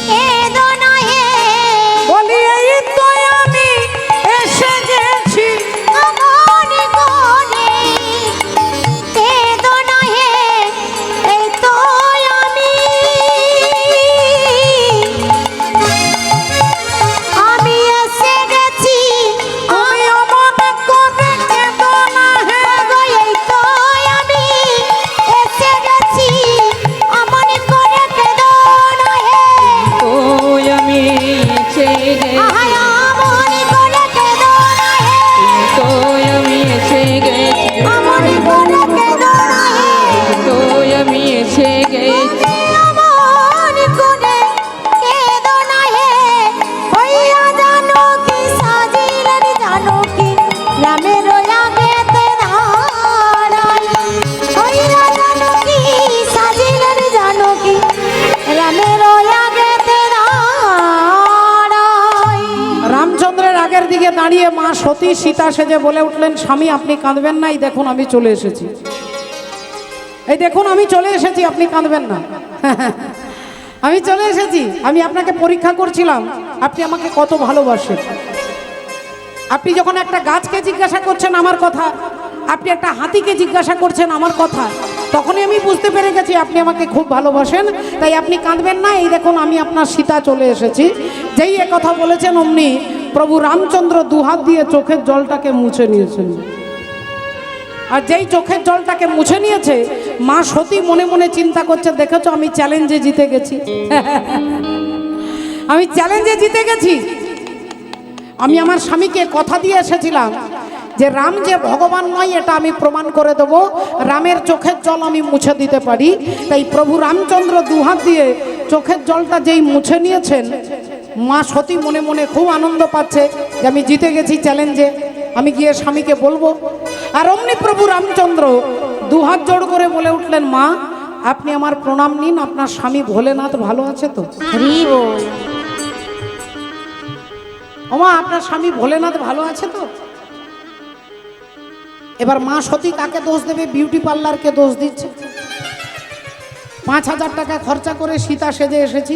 কেঁদো না হে, বলি এই তো আমি এসে গেছি, অমন করে দিকে দাঁড়িয়ে মা সতী সীতা সেজে বলে উঠলেন, স্বামী আপনি কাঁদবেন না, এই দেখুন আমি চলে এসেছি, এই দেখুন আমি চলে এসেছি, আপনি কাঁদবেন না। আমি চলে এসেছি, আমি আপনাকে পরীক্ষা করছিলাম আপনি আমাকে কত ভালোবাসেন। আপনি যখন একটা গাছকে জিজ্ঞাসা করছেন আমার কথা, আপনি একটা হাতিকে জিজ্ঞাসা করছেন আমার কথা, তখনই আমি বুঝতে পেরে গেছি আপনি আমাকে খুব ভালোবাসেন, তাই আপনি কাঁদবেন না, এই দেখুন আমি আপনার সীতা চলে এসেছি। যেই এ কথা বলেছেন অমনি প্রভু রামচন্দ্র দুহাত দিয়ে চোখের জলটাকে মুছে নিয়েছেন। আর যেই চোখের জলটাকে মুছে নিয়েছে, মা সতী মনে মনে চিন্তা করছে, দেখেছো আমি চ্যালেঞ্জে জিতে গেছি, আমি চ্যালেঞ্জে জিতে গেছি। আমি আমার স্বামীকে কথা দিয়ে এসেছিলাম যে রাম যে ভগবান নয় এটা আমি প্রমাণ করে দেব, রামের চোখের জল আমি মুছে দিতে পারি। তাই প্রভু রামচন্দ্র দুহাত দিয়ে চোখের জলটা যেই মুছে নিয়েছেন, মা সতী মনে মনে খুব আনন্দ পাচ্ছে যে আমি জিতে গেছি চ্যালেঞ্জে, আমি গিয়ে স্বামীকে বলবো। আর অমনি প্রভু রামচন্দ্র দুহাত জোড় করে বলে উঠলেন, মা আপনি আমার প্রণাম নিন, আপনার স্বামী ভোলেনাথ ভালো আছে তো? হরি বল। ওমা আপনার স্বামী ভোলেনাথ ভালো আছে তো? এবার মা সতী কাকে দোষ দেবে? বিউটি পার্লারকে দোষ দিচ্ছে। 5,000 টাকা খরচা করে সীতা সেজে এসেছি,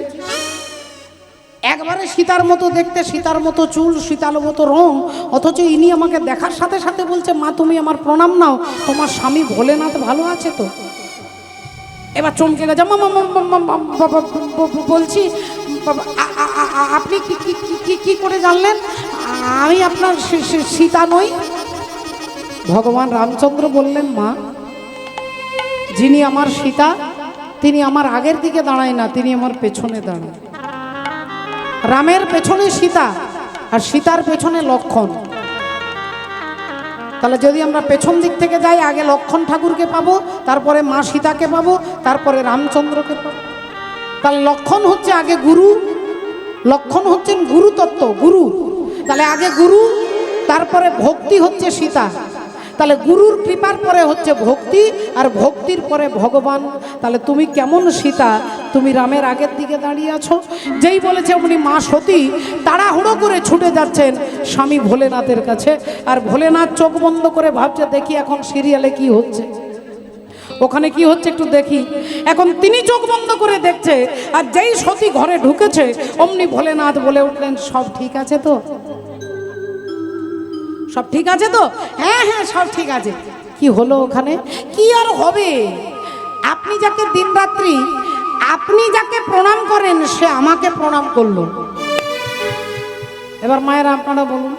একবারে সীতার মতো দেখতে, সীতার মতো চুল, সীতার মতো রং, অথচ ইনি আমাকে দেখার সাথে সাথে বলছে, মা তুমি আমার প্রণাম নাও, তোমার স্বামী ভোলেনাথ ভালো আছে তো? এবার চমকে গেছে, বলছি আপনি কি করে জানলেন আমি আপনার সীতা নই? ভগবান রামচন্দ্র বললেন, মা যিনি আমার সীতা তিনি আমার আগের দিকে দাঁড়ায় না, তিনি আমার পেছনে দাঁড়ায়। রামের পেছনে সীতা আর সীতার পেছনে লক্ষণ। তাহলে যদি আমরা পেছন দিক থেকে যাই, আগে লক্ষণ ঠাকুরকে পাবো, তারপরে মা সীতাকে পাবো, তারপরে রামচন্দ্রকে পাবো। তাহলে লক্ষণ হচ্ছে আগে গুরু, লক্ষণ হচ্ছেন গুরু তত্ত্ব, গুরু। তাহলে আগে গুরু, তারপরে ভক্তি হচ্ছে সীতা। তাহলে গুরুর কৃপার পরে হচ্ছে ভক্তি, আর ভক্তির পরে ভগবান। তাহলে তুমি কেমন সীতা, তুমি রামের আগের দিকে দাঁড়িয়ে আছো। যেই বলেছে উনি মা সতী তাড়াহুড়ো করে ছুটে যাচ্ছেন স্বামী ভোলেনাথের কাছে। আর ভোলেনাথ চোখ বন্ধ করে ভাবছে, দেখি এখন সিরিয়ালে কি হচ্ছে, ওখানে কি হচ্ছে একটু দেখি। এখন তিনি চোখ বন্ধ করে দেখছে, আর যেই সতী ঘরে ঢুকেছে অমনি ভোলেনাথ বলে উঠলেন, সব ঠিক আছে তো? সব ঠিক আছে তো? হ্যাঁ হ্যাঁ সব ঠিক আছে। কি হলো ওখানে? কি আর হবে, আপনি যাকে দিনরাত্রি আপনি যাকে প্রণাম করেন সে আমাকে প্রণাম করলো। এবার মায়েরা আপনারা বলুন,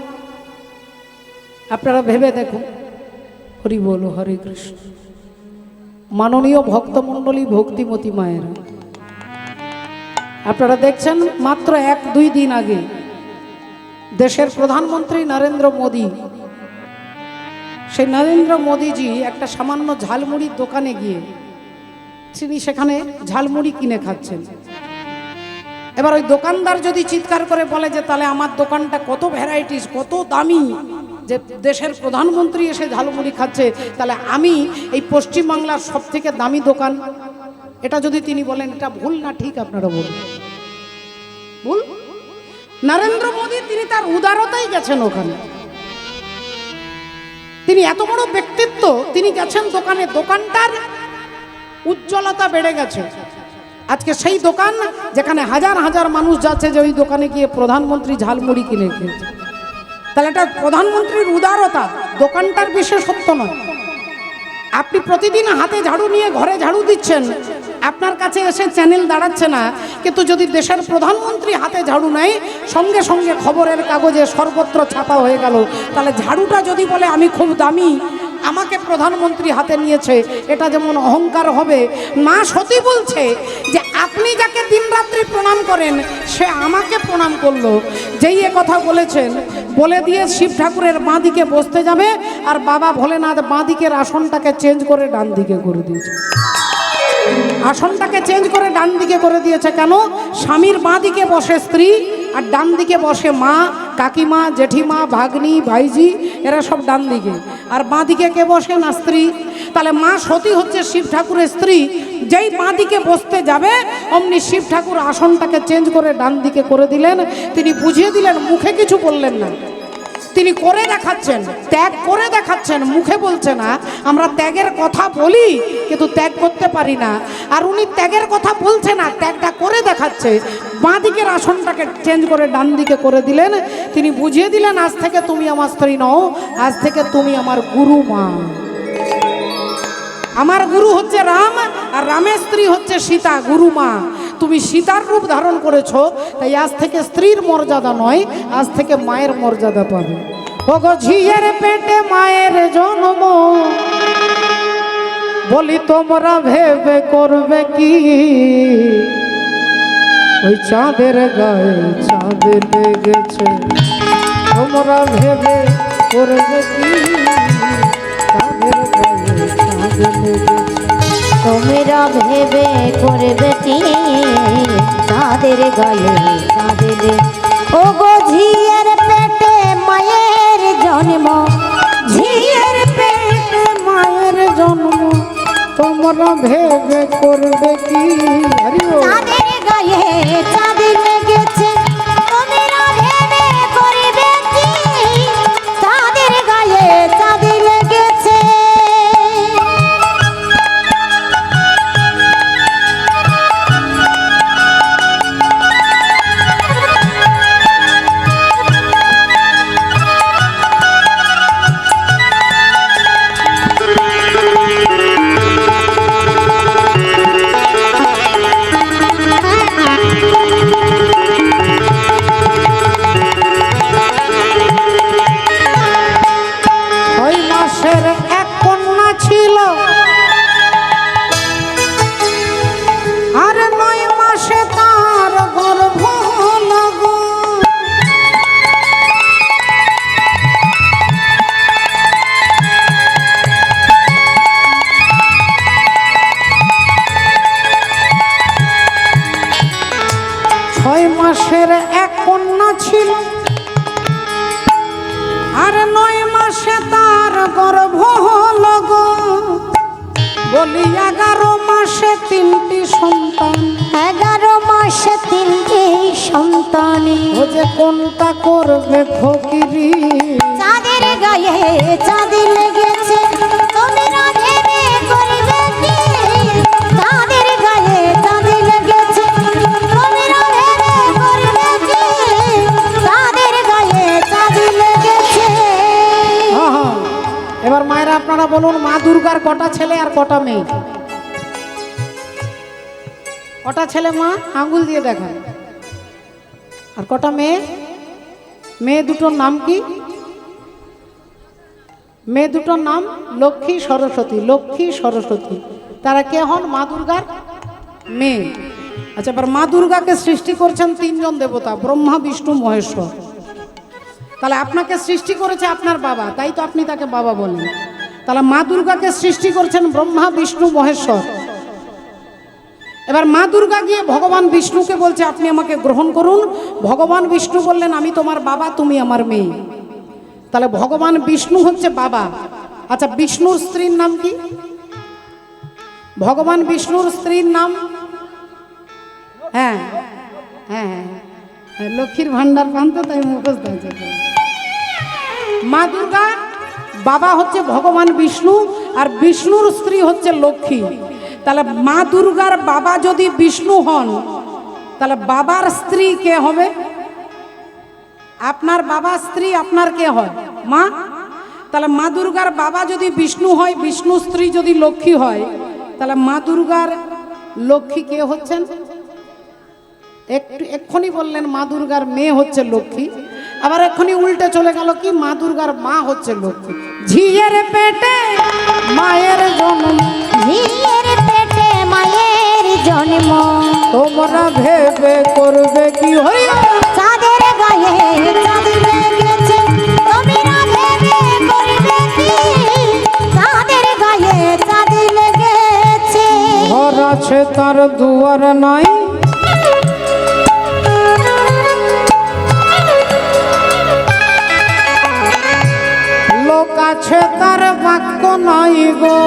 আপনারা ভেবে দেখুন। হরি বল, হরে কৃষ্ণ। মাননীয় ভক্তমণ্ডলী, ভক্তিমতী মায়েরা, আপনারা দেখছেন মাত্র 1-2 দিন আগে দেশের প্রধানমন্ত্রী নরেন্দ্র মোদী, সেই নরেন্দ্র মোদীজি একটা সামান্য ঝালমুড়ির দোকানে গিয়ে তিনি সেখানে ঝালমুড়ি কিনে খাচ্ছেন। এবার ওই দোকানদার যদি চিৎকার করে বলে যে তাহলে আমার দোকানটা কত ভ্যারাইটিস, কত দামি, যে দেশের প্রধানমন্ত্রী এসে ঝালমুড়ি খাচ্ছে, তাহলে আমি এই পশ্চিমবাংলার সব থেকে দামি দোকান, এটা যদি তিনি বলেন, এটা ভুল না ঠিক? আপনারা বলুন, ভুল? নরেন্দ্র মোদী তিনি তার উদারতাই গেছেন ওখানে, তিনি এত বড় ব্যক্তিত্ব, তিনি গেছেন দোকানে, দোকানটার উজ্জ্বলতা বেড়ে গেছে। আজকে সেই দোকান যেখানে হাজার হাজার মানুষ যাচ্ছে, যে ওই দোকানে গিয়ে প্রধানমন্ত্রী ঝালমুড়ি কিনে খেয়েছে। তাহলে এটা প্রধানমন্ত্রীর উদারতা, দোকানটার বিশেষত্ব নয়। আপনি প্রতিদিন হাতে ঝাড়ু নিয়ে ঘরে ঝাড়ু দিচ্ছেন, আপনার কাছে এসে চ্যানেল দাঁড়াচ্ছে না, কিন্তু যদি দেশের প্রধানমন্ত্রী হাতে ঝাড়ু নেয়, সঙ্গে সঙ্গে খবরের কাগজে সর্বত্র ছাপা হয়ে গেল। তাহলে ঝাড়ুটা যদি বলে আমি খুব দামি, আমাকে প্রধানমন্ত্রী হাতে নিয়েছে, এটা যেমন অহংকার হবে। মা সতী বলছে যে আপনি যাকে দিনরাত্রি প্রণাম করেন সে আমাকে প্রণাম করলো। যেই এ কথা বলেছেন, বলে দিয়ে শিব ঠাকুরের বাঁ দিকে বসতে যাবে, আর বাবা ভোলেনাথ বাঁ দিকের আসনটাকে চেঞ্জ করে ডান দিকে করে দিয়েছে। আসনটাকে চেঞ্জ করে ডান দিকে করে দিয়েছে কেন? স্বামীর বাঁ দিকে বসে স্ত্রী, আর ডান দিকে বসে মা, কাকিমা, জেঠিমা, ভাগ্নি, ভাইজি, এরা সব ডান দিকে, আর বাঁ দিকে কে বসে না? স্ত্রী। তাহলে মা সতী হচ্ছে শিব ঠাকুরের স্ত্রী। যেই বাঁ দিকে বসতে যাবে অমনি শিব ঠাকুর আসনটাকে চেঞ্জ করে ডান দিকে করে দিলেন। তিনি বুঝিয়ে দিলেন, মুখে কিছু বললেন না, তিনি করে দেখাচ্ছেন, ত্যাগ করে দেখাচ্ছেন, মুখে বলছে না। আমরা ত্যাগের কথা বলি কিন্তু ত্যাগ করতে পারি না। আর উনি ত্যাগের কথা বলছে না, ত্যাগটা করে দেখাচ্ছে। বাঁ দিকের আসনটাকে চেঞ্জ করে ডান দিকে করে দিলেন। তিনি বুঝিয়ে দিলেন, আজ থেকে তুমি আমার স্ত্রী নও, আজ থেকে তুমি আমার গুরু মা। আমার গুরু হচ্ছে রাম, আর রামের স্ত্রী হচ্ছে সীতা, গুরু মা। তুমি সীতার রূপ ধারণ করেছো, তাই আজ থেকে স্ত্রীর মর্যাদা নয়, আজ থেকে মায়ের মর্যাদা পাবে। ওগো ঝিয়ের পেটে মায়ের জন্ম, বলি তোমরা ভেবে করবে কি? ওই চাঁদের গায়ে চাঁদ লেগেছে, তোমরা ভেবে করবে কি? চাঁদের গায়ে চাঁদ লেগেছে, তোমরা ভেবে করবে কি? তাদের গায়ে তাদের ও গো ঝিয়ের পেটে মায়ের জন্ম, ঝিয়ের পেটে মায়ের জন্ম, তোমরা ভেবে করবে কি? হরি বল। তাদের গায়ে চাঁদ লেগেছে, তোমরা ভেবে করবে কি? তাদের গায়ে চাঁদ লেগেছে। ছয় মাসের এক কন্যা ছিল, আর 9 মাসে তার গর্ভ হলো গো। ছয় মাসের এক কন্যা ছিল, আর 9 মাসে তার গর্ভ হলো গো। বলি 11 মাসে 3টি সন্তান, 11 মাসে 3টি সন্তান। ও যে কোনটা করবে ফকিরি? চাঁদের গায়ে চাঁদ লেগেছে, তোমরা ভেবে করবে কি? চাঁদের গায়ে চাঁদ লেগেছে, তোমরা ভেবে করবে কি? চাঁদের গায়ে চাঁদ লেগেছে। হ্যাঁ, এবার মায়েরা আপনারা বলুন, মা দুর্গার কটা ছেলে আর কটা মেয়ে? কটা ছেলে মা? আঙ্গুল দিয়ে দেখায়। আর কটা মেয়ে? মেয়ে দুটোর নাম কি? মেয়ে দুটোর নাম লক্ষ্মী সরস্বতী। লক্ষ্মী সরস্বতী তারা কে হন? মা দুর্গার মেয়ে। আচ্ছা, এবার মা দুর্গাকে সৃষ্টি করছেন 3 জন দেবতা, ব্রহ্মা বিষ্ণু মহেশ্বর। তাহলে আপনাকে সৃষ্টি করেছে আপনার বাবা, তাই তো আপনি তাকে বাবা বলেন। তাহলে মা দুর্গাকে সৃষ্টি করছেন ব্রহ্মা বিষ্ণু মহেশ্বর। এবার মা দুর্গা গিয়ে ভগবান বিষ্ণুকে বলছে, আপনি আমাকে গ্রহণ করুন। ভগবান বিষ্ণু বললেন, আমি তোমার বাবা, তুমি আমার মেয়ে। তাহলে ভগবান বিষ্ণু হচ্ছে বাবা। আচ্ছা, বিষ্ণুর স্ত্রীর নাম কি? ভগবান বিষ্ণুর স্ত্রীর নাম? হ্যাঁ হ্যাঁ হ্যাঁ, লক্ষ্মীর ভান্ডার পান তো, তাই মুখস্থ আছে। মা দুর্গা বাবা হচ্ছে ভগবান বিষ্ণু, আর বিষ্ণুর স্ত্রী হচ্ছে লক্ষ্মী। তাহলে মা দুর্গার বাবা যদি বিষ্ণু হন, তাহলে বাবার স্ত্রী কে হবে? আপনার বাবার স্ত্রী আপনার কে হয়? মা। তাহলে মা দুর্গার বাবা যদি বিষ্ণু হয়, বিষ্ণু স্ত্রী যদি লক্ষ্মী হয়, তাহলে মা দুর্গার লক্ষ্মী কে হচ্ছেন? এক্ষুনি বললেন মা দুর্গার মেয়ে হচ্ছে লক্ষ্মী, আবার এক্ষুনি উল্টে চলে গেল কি? মা দুর্গার মা হচ্ছে লক্ষ্মী। ঝিয়ের পেটে মায়ের জন্ম, ঝিয়ের পেটে মায়ের জন্ম, তোমরা ভেবে করবে কি? হইয়া চাঁদের গায়ে চাঁদ লেগেছে, তোমরা ভেবে করবে কি? চাঁদের গায়ে চাঁদ লেগেছে। ঘর আছে তার দুয়ার নাই, লোক আছে তার বাক্য নাই গো।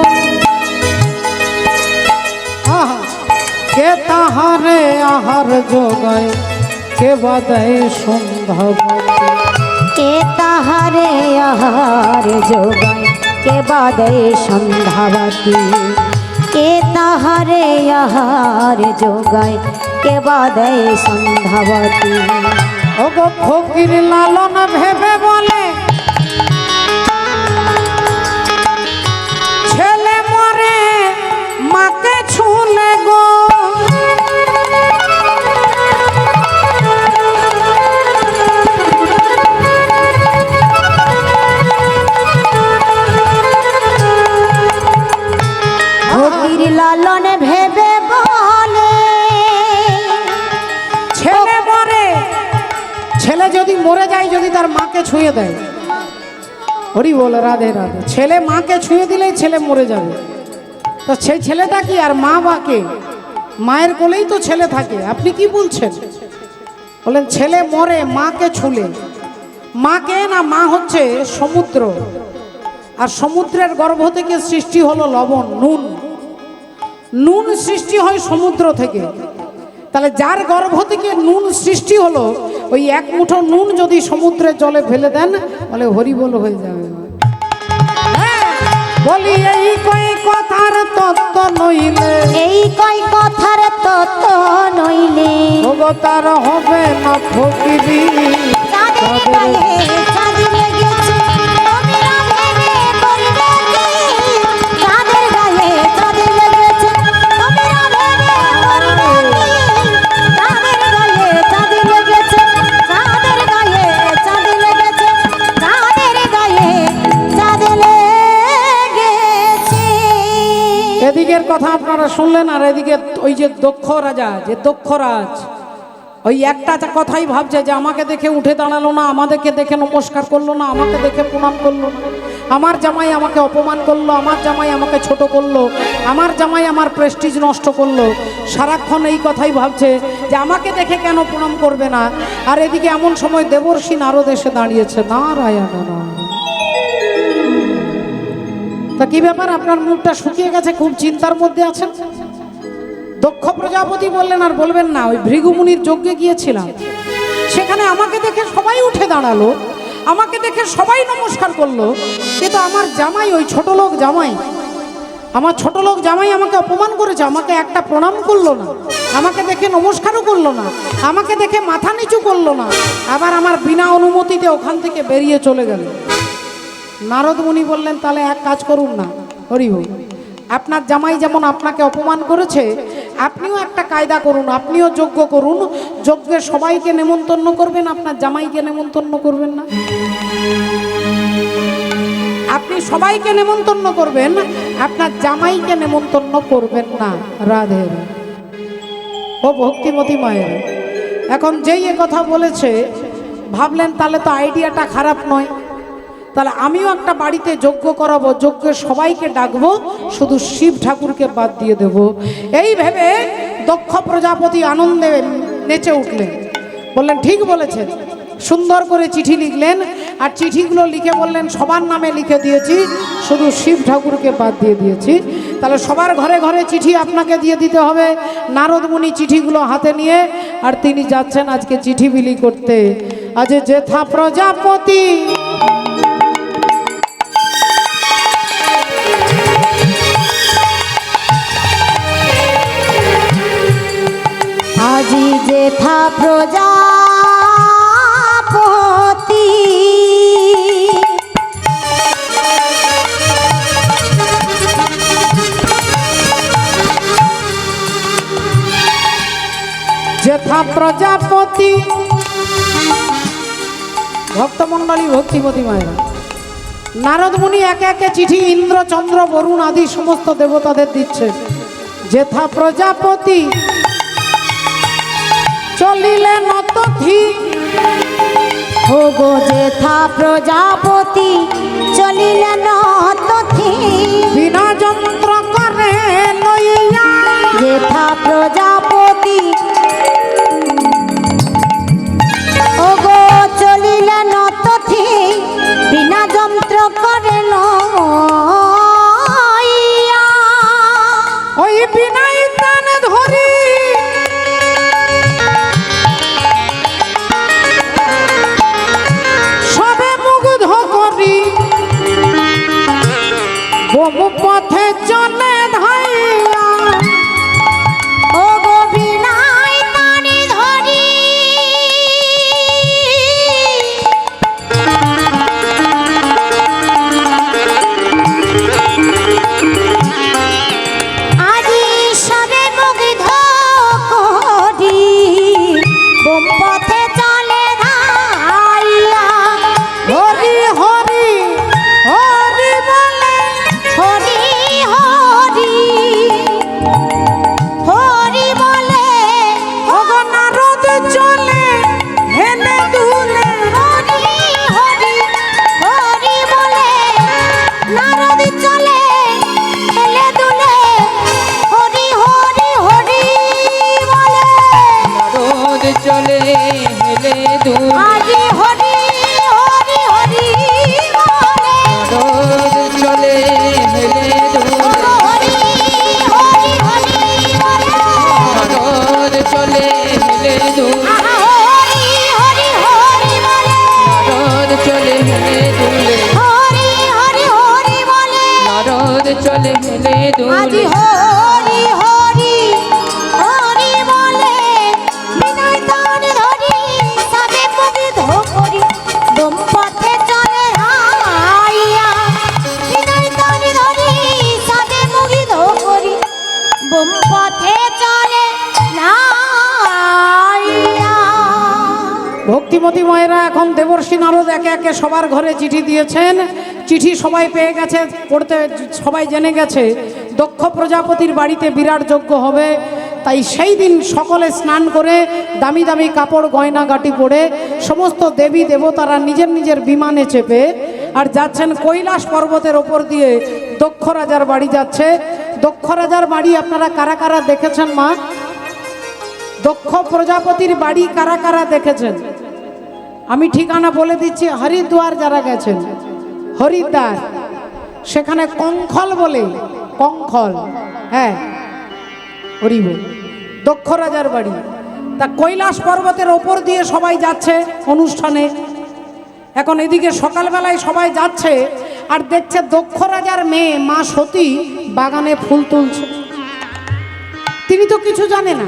কে তাহারে আহার যোগায়, কে বাদায় সন্ধ্যা, কে তাহারে বাদে সন্ধ্যাবাতি কে তাহারে আহার যোগায় কে বাদে সন্ধ্যাবাতি ওগো ফকির লালন ভেবে বলে ছেলে মরে মাকে ছুলে গো ফকির লালন ভেবে বলে ছেলে মরে, ছেলে যদি মরে যায় যদি তার মাকে ছুঁয়ে দেয়, হরি বল রাধে রাধে, ছেলে মাকে ছুঁয়ে দিলেই ছেলে মরে যাবে। তো সেই ছেলেটা কি আর মা বাকে, মায়ের কোলেই তো ছেলে থাকে। আপনি কি বলছেন? বলেন ছেলে মরে মাকে ছুলে। মাকে না, মা হচ্ছে সমুদ্র, আর সমুদ্রের গর্ভ থেকে সৃষ্টি হলো লবণ, নুন। নুন সৃষ্টি হয় সমুদ্র থেকে। তাহলে যার গর্ভ থেকে নুন সৃষ্টি হলো, ওই এক মুঠো নুন যদি সমুদ্রের জলে ফেলে দেন, বলে হরিবোল হয়ে যাবে। বলি এই কই কথার তত্ত্ব নইলে, এই কয় কথার তত্ত্ব নইলে ওগো তার হবে না ফকিরি। চাঁদের গায়ে চাঁদ লেগেছে তোমরা ভেবে বলবে কি? চাঁদের গায়ে চাঁদ লেগেছে তোমরা ভেবে বলবে কি? চাঁদের গায়ে চাঁদ লেগেছে, চাঁদের গায়ে চাঁদ লেগেছে, চাঁদের গায়ে চাঁদ লেগেছে। এদিকের কথা আপনারা শুনলেন, আর এদিকে ওই যে দক্ষ রাজা, যে দক্ষ রাজ, ওই একটা কথাই ভাবছে যে আমাকে দেখে উঠে দাঁড়ালো না, আমাদেরকে দেখে নমস্কার করলো না, আমাকে দেখে প্রণাম করলো না, আমার জামাই আমাকে অপমান করলো, আমার জামাই আমাকে ছোট করলো, আমার জামাই আমার প্রেস্টিজ নষ্ট করলো। সারাক্ষণ এই কথাই ভাবছে যে আমাকে দেখে কেন প্রণাম করবে না। আর এদিকে এমন সময় দেবর্ষী নারদ এসে দাঁড়িয়েছে। নারায়ণ নারায়ণ। তা কি ব্যাপার, আপনার মুখটা শুকিয়ে গেছে, খুব চিন্তার মধ্যে আছেন? দক্ষ প্রজাপতি বললেন আর বলবেন না, ওই ভৃগুমুনির যজ্ঞে গিয়েছিলাম, সেখানে আমাকে দেখে সবাই উঠে দাঁড়ালো, আমাকে দেখে সবাই নমস্কার করলো, কিন্তু আমার জামাই, ওই ছোট লোক জামাই, আমার ছোট লোক জামাই আমাকে অপমান করেছে, আমাকে একটা প্রণাম করলো না, আমাকে দেখে নমস্কারও করলো না, আমাকে দেখে মাথা নিচু করলো না, আবার আমার বিনা অনুমতিতে ওখান থেকে বেরিয়ে চলে গেল। নারদ মুনি বললেন তাহলে এক কাজ করুন না, হরি হরি, আপনার জামাই যেমন আপনাকে অপমান করেছে, আপনিও একটা কায়দা করুন, আপনিও যজ্ঞ করুন, যজ্ঞে সবাইকে নেমন্তন্ন করবেন, আপনার জামাইকে নেমন্তন্ন করবেন না। আপনি সবাইকে নেমন্তন্ন করবেন, আপনার জামাইকে নেমন্তন্ন করবেন না। রাধে রাধে। ও ভক্তিমতী মায়ের, এখন যেই এ কথা বলেছে ভাবলেন তাহলে তো আইডিয়াটা খারাপ নয়, তাহলে আমিও একটা বাড়িতে যজ্ঞ করাবো, যজ্ঞে সবাইকে ডাকবো, শুধু শিব ঠাকুরকে বাদ দিয়ে দেব। এই ভেবে দক্ষ প্রজাপতি আনন্দে নেচে উঠলেন, বললেন ঠিক বলেছেন। সুন্দর করে চিঠি লিখলেন, আর চিঠিগুলো লিখে বললেন সবার নামে লিখে দিয়েছি, শুধু শিব ঠাকুরকে বাদ দিয়ে দিয়েছি। তাহলে সবার ঘরে ঘরে চিঠি আপনাকে দিয়ে দিতে হবে। নারদ মুনি চিঠিগুলো হাতে নিয়ে, আর তিনি যাচ্ছেন আজকে চিঠি বিলি করতে। আজ যেথা প্রজাপতি আজি যেথা প্রজাপতি যেথা প্রজাপতি। ভক্তমণ্ডলী, ভক্তিমতী মায়েরা, নারদ মুনি একে একে চিঠি ইন্দ্র, চন্দ্র, বরুণ আদি সমস্ত দেবতাদের দিচ্ছে। যেথা প্রজাপতি চলিলেন অতথি, ওগো যেথা প্রজাপতি চলিলেন অতথি, বিনা যন্ত্র করে লইয়া। যেথা প্রজাপতি ওগো চলিলেন অতথি, বিনা যন্ত্র করে লইয়া। ওই বিনাই তান ধরি সবে মুগ্ধ করি, ভক্তিমতী মায়েরা এখন দেবর্ষী নারদ একে একে সবার ঘরে চিঠি দিয়েছেন। চিঠি সবাই পেয়ে গেছে, পড়তে সবাই জেনে গেছে দক্ষ প্রজাপতির বাড়িতে বিরাট যজ্ঞ হবে। তাই সেই দিন সকলে স্নান করে দামি দামি কাপড় গয়নাগাটি পরে সমস্ত দেবী দেবতারা নিজের নিজের বিমানে চেপে আর যাচ্ছেন কৈলাস পর্বতের ওপর দিয়ে দক্ষ রাজার বাড়ি যাচ্ছে। দক্ষ রাজার বাড়ি আপনারা কারা কারা দেখেছেন মা? দক্ষ প্রজাপতির বাড়ি কারা কারা দেখেছেন? আমি ঠিকানা বলে দিচ্ছি, হরিদ্বার যারা গেছেন, হরিদ্বার সেখানে কঙ্খল বলে, কঙ্খল, হ্যাঁ হরিব, দক্ষ রাজার বাড়ি। তা কৈলাস পর্বতের ওপর দিয়ে সবাই যাচ্ছে অনুষ্ঠানে। এখন এদিকে সকালবেলায় সবাই যাচ্ছে আর দেখছে দক্ষ রাজার মেয়ে মা সতী বাগানে ফুল তুলছে। তিনি তো কিছু জানে না,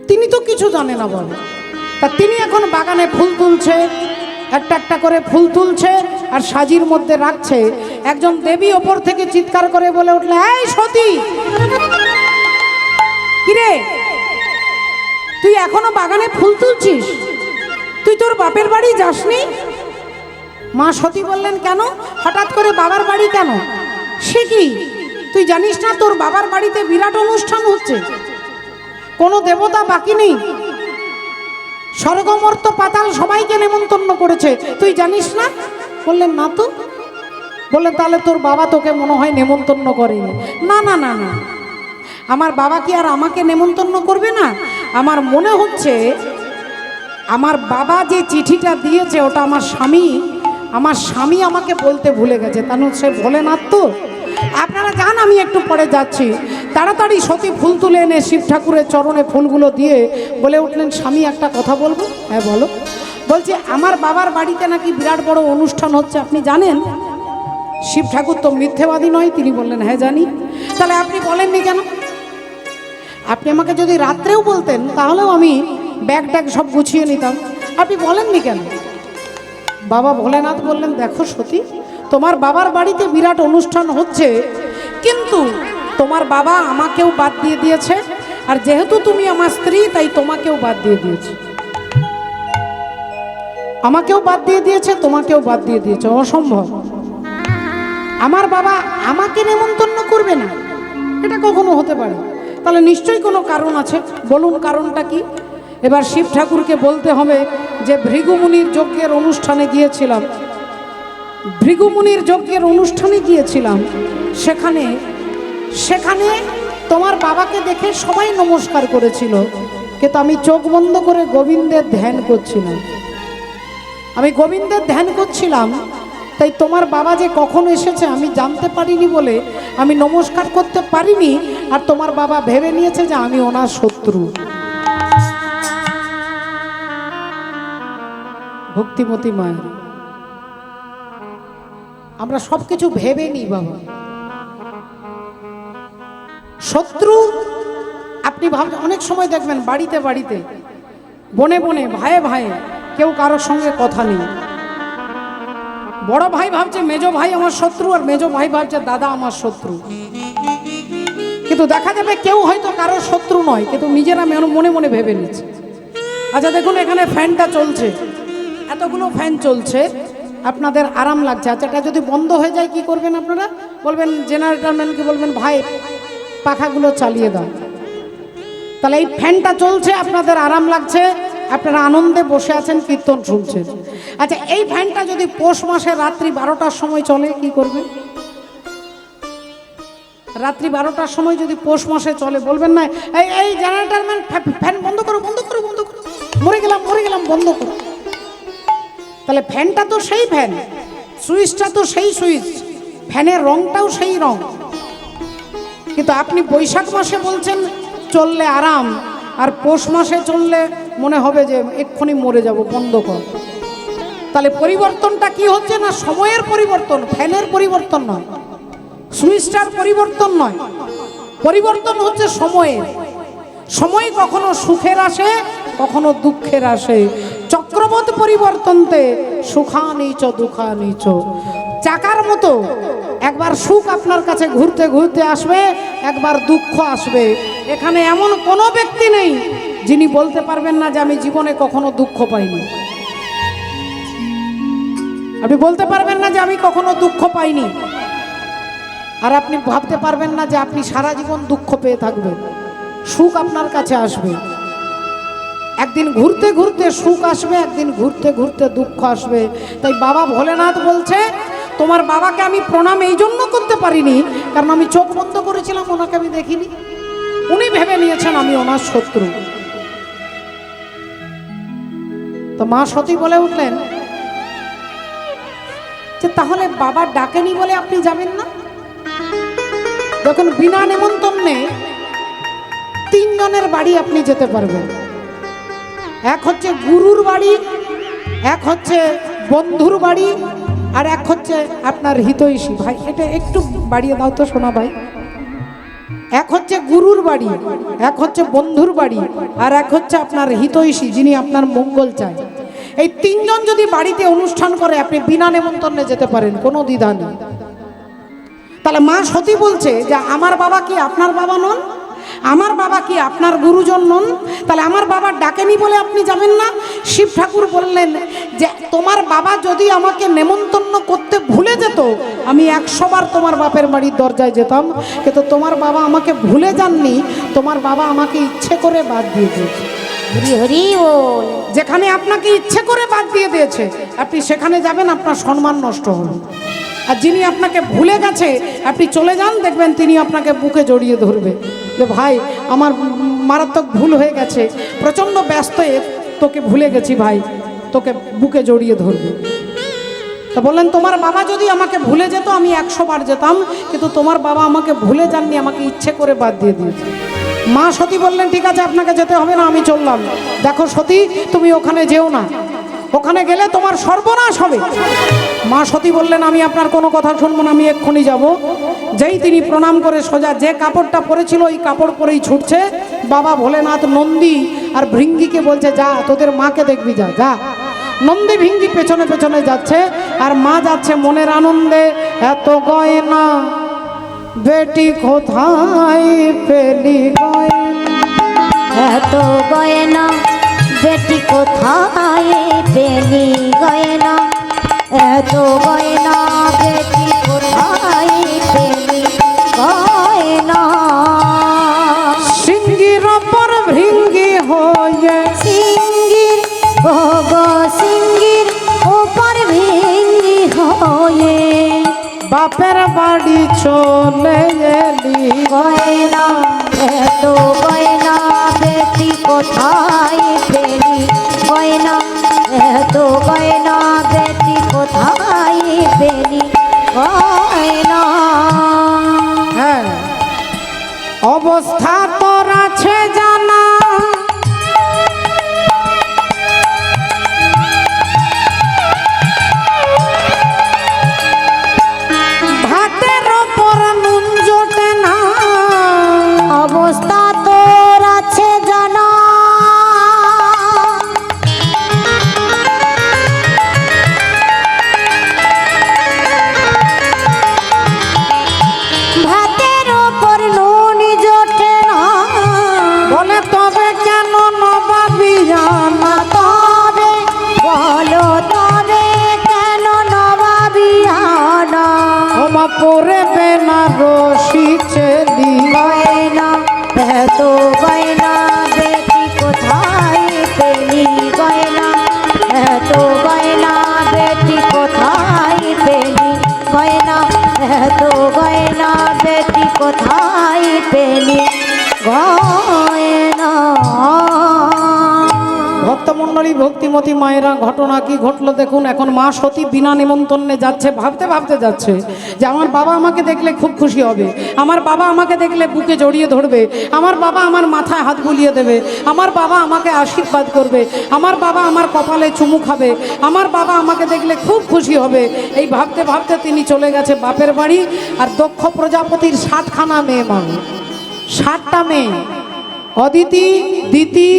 তিনি তো কিছু জানে না বলে। তা তিনি এখন বাগানে ফুল তুলছে, একটা একটা করে ফুল তুলছে আর সাজির মধ্যে রাখছে। একজন দেবী ওপর থেকে চিৎকার করে বলে উঠলে, এই সতী, কিরে তুই এখনো বাগানে ফুল তুলছিস? তুই তোর বাপের বাড়ি যাসনি? মা সতী বললেন, কেন হঠাৎ করে বাবার বাড়ি কেন? সে কি, তুই জানিস না তোর বাবার বাড়িতে বিরাট অনুষ্ঠান হচ্ছে, কোনো দেবতা বাকি নেই, স্বর্গমর্ত পাতাল সবাইকে নেমন্তন্ন করেছে, তুই জানিস না? বললেন, না তো। বললেন, তাহলে তোর বাবা তোকে মনে হয় নেমন্তন্ন করেনি। না না না না, আমার বাবা কি আর আমাকে নেমন্তন্ন করবে না? আমার মনে হচ্ছে আমার বাবা যে চিঠিটা দিয়েছে ওটা আমার স্বামী আমাকে বলতে ভুলে গেছে। তা সে ভোলেনাথ তো। আপনারা যান, আমি একটু পরে যাচ্ছি। তাড়াতাড়ি সতী ফুল তুলে এনে শিব ঠাকুরের চরণে ফুলগুলো দিয়ে বলে উঠলেন, স্বামী একটা কথা বলবো। হ্যাঁ বলো। বলছে, আমার বাবার বাড়িতে নাকি বিরাট বড় অনুষ্ঠান হচ্ছে, আপনি জানেন? শিব ঠাকুর তো মিথ্যেবাদী নয়। তিনি বললেন, হ্যাঁ জানি। তাহলে আপনি বলেননি কেন? আপনি আমাকে যদি রাত্রেও বলতেন তাহলেও আমি ব্যাগ ট্যাগ সব গুছিয়ে নিতাম। আপনি বলেননি কেন? বাবা ভোলেনাথ বললেন, দেখো সতী, তোমার বাবার বাড়িতে বিরাট অনুষ্ঠান হচ্ছে, কিন্তু তোমার বাবা আমাকেও বাদ দিয়ে দিয়েছে, আর যেহেতু তুমি আমার স্ত্রী তাই তোমাকেও বাদ দিয়ে দিয়েছে। আমাকেও বাদ দিয়ে দিয়েছে, তোমাকেও বাদ দিয়ে দিয়েছে, অসম্ভব। আমার বাবা আমাকে নেমন্তন্ন করবে না, এটা কখনো হতে পারে? তাহলে নিশ্চয়ই কোনো কারণ আছে, বলুন কারণটা কি? এবার শিব ঠাকুরকে বলতে হবে যে ভৃগুমুনির যজ্ঞের অনুষ্ঠানে গিয়েছিলাম, ভৃগুমুনির যজ্ঞের অনুষ্ঠানে গিয়েছিলাম, সেখানে তোমার বাবাকে দেখে সবাই নমস্কার করেছিল, কিন্তু আমি চোখ বন্ধ করে গোবিন্দের ধ্যান করছিলাম। আমি গোবিন্দের ধ্যান করছিলাম, তাই তোমার বাবা যে কখন এসেছে আমি জানতে পারিনি বলে আমি নমস্কার করতে পারিনি, আর তোমার বাবা ভেবে নিয়েছে যে আমি ওনার শত্রু। ভক্তিমতী মায়ের আমরা সব কিছু ভেবে নিই বাবা। শত্রু আপনি ভাবছেন, অনেক সময় দেখবেন বাড়িতে বাড়িতে, বনে বনে, ভাইয়ে ভাইয়ে কেউ কারোর সঙ্গে কথা নেই। বড় ভাই ভাবছে মেজো ভাই আমার শত্রু, আর মেজো ভাই ভাবছে দাদা আমার শত্রু। কিন্তু দেখা যাবে কেউ হয়তো কারোর শত্রু নয়, কিন্তু নিজেরা মনে মনে ভেবে নিচ্ছে। আচ্ছা দেখুন, এখানে ফ্যানটা চলছে, এতগুলো ফ্যান চলছে, আপনাদের আরাম লাগছে। আচ্ছা এটা যদি বন্ধ হয়ে যায় কি করবেন আপনারা? বলবেন জেনারেটর ম্যানকে বলবেন, ভাই পাখাগুলো চালিয়ে দাও। তাহলে এই ফ্যানটা চলছে, আপনাদের আরাম লাগছে, আপনারা আনন্দে বসে আছেন, কীর্তন শুনছেন। আচ্ছা এই ফ্যানটা যদি পৌষ মাসে রাত্রি 12টার সময় চলে কি করবেন? রাত্রি 12টার সময় যদি পৌষ মাসে চলে, বলবেন না এই জেনারেটর ম্যান ফ্যান বন্ধ করো, বন্ধ করো, বন্ধ করো, মরে গেলাম, বন্ধ করো। তাহলে ফ্যানটা তো সেই ফ্যান, সুইচটা তো সেই সুইচ, ফ্যানের রংটাও সেই রং, কিন্তু আপনি বৈশাখ মাসে বলছেন চললে আরাম, আর পৌষ মাসে চললে মনে হবে যে এক্ষুনি মরে যাব, বন্ধ কর। তাহলে পরিবর্তনটা কি হচ্ছে না? সময়ের পরিবর্তন, ফ্যানের পরিবর্তন নয়, সুইচটার পরিবর্তন নয়, পরিবর্তন হচ্ছে সময়ের। সময় কখনো সুখের আসে, কখনো দুঃখের আসে। চক্রবৎ পরিবর্তনতে সুখানিচ দুঃখানিচ। চাকার মতো একবার সুখ আপনার কাছে ঘুরতে ঘুরতে আসবে, একবার দুঃখ আসবে। এখানে এমন কোনো ব্যক্তি নেই যিনি বলতে পারবেন না যে আমি জীবনে কখনো দুঃখ পাইনি। আপনি বলতে পারবেন না যে আমি কখনো দুঃখ পাইনি, আর আপনি ভাবতে পারবেন না যে আপনি সারা জীবন দুঃখ পেয়ে থাকবেন। সুখ আপনার কাছে আসবে, একদিন ঘুরতে ঘুরতে সুখ আসবে, একদিন ঘুরতে ঘুরতে দুঃখ আসবে। তাই বাবা ভোলেনাথ বলছে তোমার বাবাকে আমি প্রণাম এই জন্য করতে পারিনি কারণ আমি চোখ বন্ধ করেছিলাম, ওনাকে আমি দেখিনি। উনি ভেবে নিয়েছেন আমি ওনার শত্রু। তো মা সতী বলে উঠলেন যে তাহলে বাবা ডাকেনি বলে আপনি যাবেন না? দেখুন, বিনা নেমন্তন্নে 3 জনের বাড়ি আপনি যেতে পারবেন। এক হচ্ছে গুরুর বাড়ি, এক হচ্ছে বন্ধুর বাড়ি, আর এক হচ্ছে আপনার হিতৈষী। ভাই এটা একটু বাড়িয়ে দাও তো সোনা ভাই। এক হচ্ছে গুরুর বাড়ি, এক হচ্ছে বন্ধুর বাড়ি, আর এক হচ্ছে আপনার হিতৈষী যিনি আপনার মঙ্গল চায়। এই 3 জন যদি বাড়িতে অনুষ্ঠান করে আপনি বিনা নেমন্তন্নে যেতে পারেন, কোনো দ্বিধা নেই। তাহলে মা সতী বলছে যে আমার বাবা কি আপনার বাবা নন? আমার বাবা কি আপনার গুরুজন নন? তাহলে আমার বাবা ডাকেনি বলে আপনি যাবেন না? শিব ঠাকুর বললেন যে তোমার বাবা যদি আমাকে নেমন্তন্ন করতে ভুলে যেত আমি 100 বার তোমার বাপের বাড়ির দরজায় যেতাম, কিন্তু তোমার বাবা আমাকে ভুলে যাননি, তোমার বাবা আমাকে ইচ্ছে করে বাদ দিয়ে দিয়েছে। হরি হরি বল। যেখানে আপনাকে ইচ্ছে করে বাদ দিয়ে দিয়েছে আপনি সেখানে যাবেন, আপনার সম্মান নষ্ট হবে। আর যিনি আপনাকে ভুলে গেছে আপনি চলে যান, দেখবেন তিনি আপনাকে বুকে জড়িয়ে ধরবে যে ভাই আমার মারাত্মক ভুল হয়ে গেছে, প্রচণ্ড ব্যস্ত, তোকে ভুলে গেছি ভাই, তোকে বুকে জড়িয়ে ধরবে। তা বললেন তোমার বাবা যদি আমাকে ভুলে যেত আমি 100 বার যেতাম, কিন্তু তোমার বাবা আমাকে ভুলে যাননি, আমাকে ইচ্ছে করে বাদ দিয়ে দিয়েছে। মা সতী বললেন ঠিক আছে আপনাকে যেতে হবে না, আমি চললাম। দেখো সতী তুমি ওখানে যেও না, ওখানে গেলে তোমার সর্বনাশ হবে। মা সতী বললেন আমি আপনার কোনো কথা শুনবো না, আমি এক্ষুনি যাব। যেই তিনি প্রণাম করে সোজা যে কাপড়টা পরেছিল ওই কাপড় পরেই ছুটছে। বাবা ভোলেনাথ নন্দী আর ভৃঙ্গিকে বলছে যা তোদের মাকে দেখবি, যা যা। নন্দী ভৃঙ্গি পেছনে পেছনে যাচ্ছে আর মা যাচ্ছে মনের আনন্দে। এত গয়না বেটি কোথায় পেলি গয়না, এত গয়না বেটি কোথায় পেলি গয়না, এত গয়না বেটি কোথায় পেলি গয়না। সিঙ্গির ওপর ভৃঙ্গি হয়ে, সিঙ্গির ও গো সিঙ্গির ওপর ভেঙ্গি হয়ে বাপের বাড়ি চলে এলি গয়না, এত গয়না বেটি কোথায় পেলি গয়না, এত গয়না বেটি কোথায় পেলি গয়না। হ্যাঁ, অবস্থা তোর আছে জানা, ভাতের ওপর নুন জোটে না। অবস্থা তোর আছে জানা, ভাতের ওপর নুন জোটে না। বলে তবে কেন নবাবি জানা, তবে বলো তবে কেন নবাবিয়ানা। ওমা পরে বেনারসি চেলি গয়না, এত গয়না বেটি কোথায় পেলি গয়না, এত গয়না বেটি কোথায় পেলি গয়না, এত গয়না বেটি কোথায় পেলি গয়না। ভক্তমণ্ডলী ভক্তিমতী মায়েরা ঘটনা কি ঘটলো দেখুন। এখন মা সতী বিনা নিমন্ত্রণে যাচ্ছে, ভাবতে ভাবতে যাচ্ছে যে আমার বাবা আমাকে দেখলে খুব খুশি হবে, আমার বাবা আমাকে দেখলে বুকে জড়িয়ে ধরবে, আমার বাবা আমার মাথায় হাত বুলিয়ে দেবে, আমার বাবা আমাকে আশীর্বাদ করবে, আমার বাবা আমার কপালে চুমু খাবে, আমার বাবা আমাকে দেখলে খুব খুশি হবে। এই ভাবতে ভাবতে তিনি চলে গেছে বাপের বাড়ি। আর দক্ষ প্রজাপতির 60খানা মেয়ে, মানুষ 60টা মেয়ে, অদিতি, দিতি,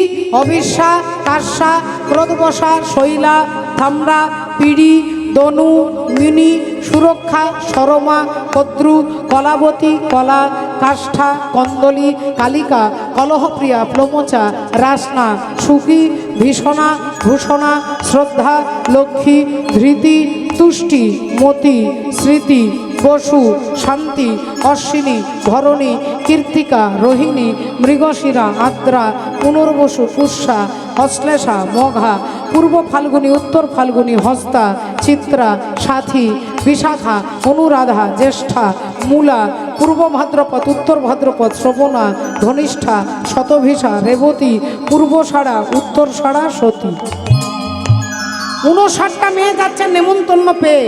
অবিশ্যা, কাশ্যা, ক্রোধবসা, শৈলা, থামরা, পিড়ি, দনু, মিনি, সুরক্ষা, সরমা, কদ্রু, কলাবতী, কলা, কাষ্ঠা, কন্দলী, কালিকা, কলহপ্রিয়া, প্লমচা, রাসনা, সুখী, ভীষণা, ভূষণা, শ্রদ্ধা, লক্ষ্মী, ধৃতি, তুষ্টি, মতি, স্মৃতি, বসু, শান্তি, অশ্বিনী, ভরণী, কীর্তিকা, রোহিণী, মৃগশিরা, আদ্রা, পুনর্বসু, পুষ্যা, অশ্লেষা, মঘা, পূর্ব ফাল্গুনী, উত্তর ফাল্গুনী, হস্তা, চিত্রা, সাথী, বিশাখা, অনুরাধা, জ্যেষ্ঠা, মূলা, পূর্ব ভাদ্রপদ, উত্তর ভাদ্রপদ, শ্রবণা, ধনিষ্ঠা, শতভিষা, রেবতী, পূর্বষাঢ়া, উত্তরষাঢ়া, সতী। 59টা মেয়ে যাচ্ছে নেমন্তন্ন পেয়ে।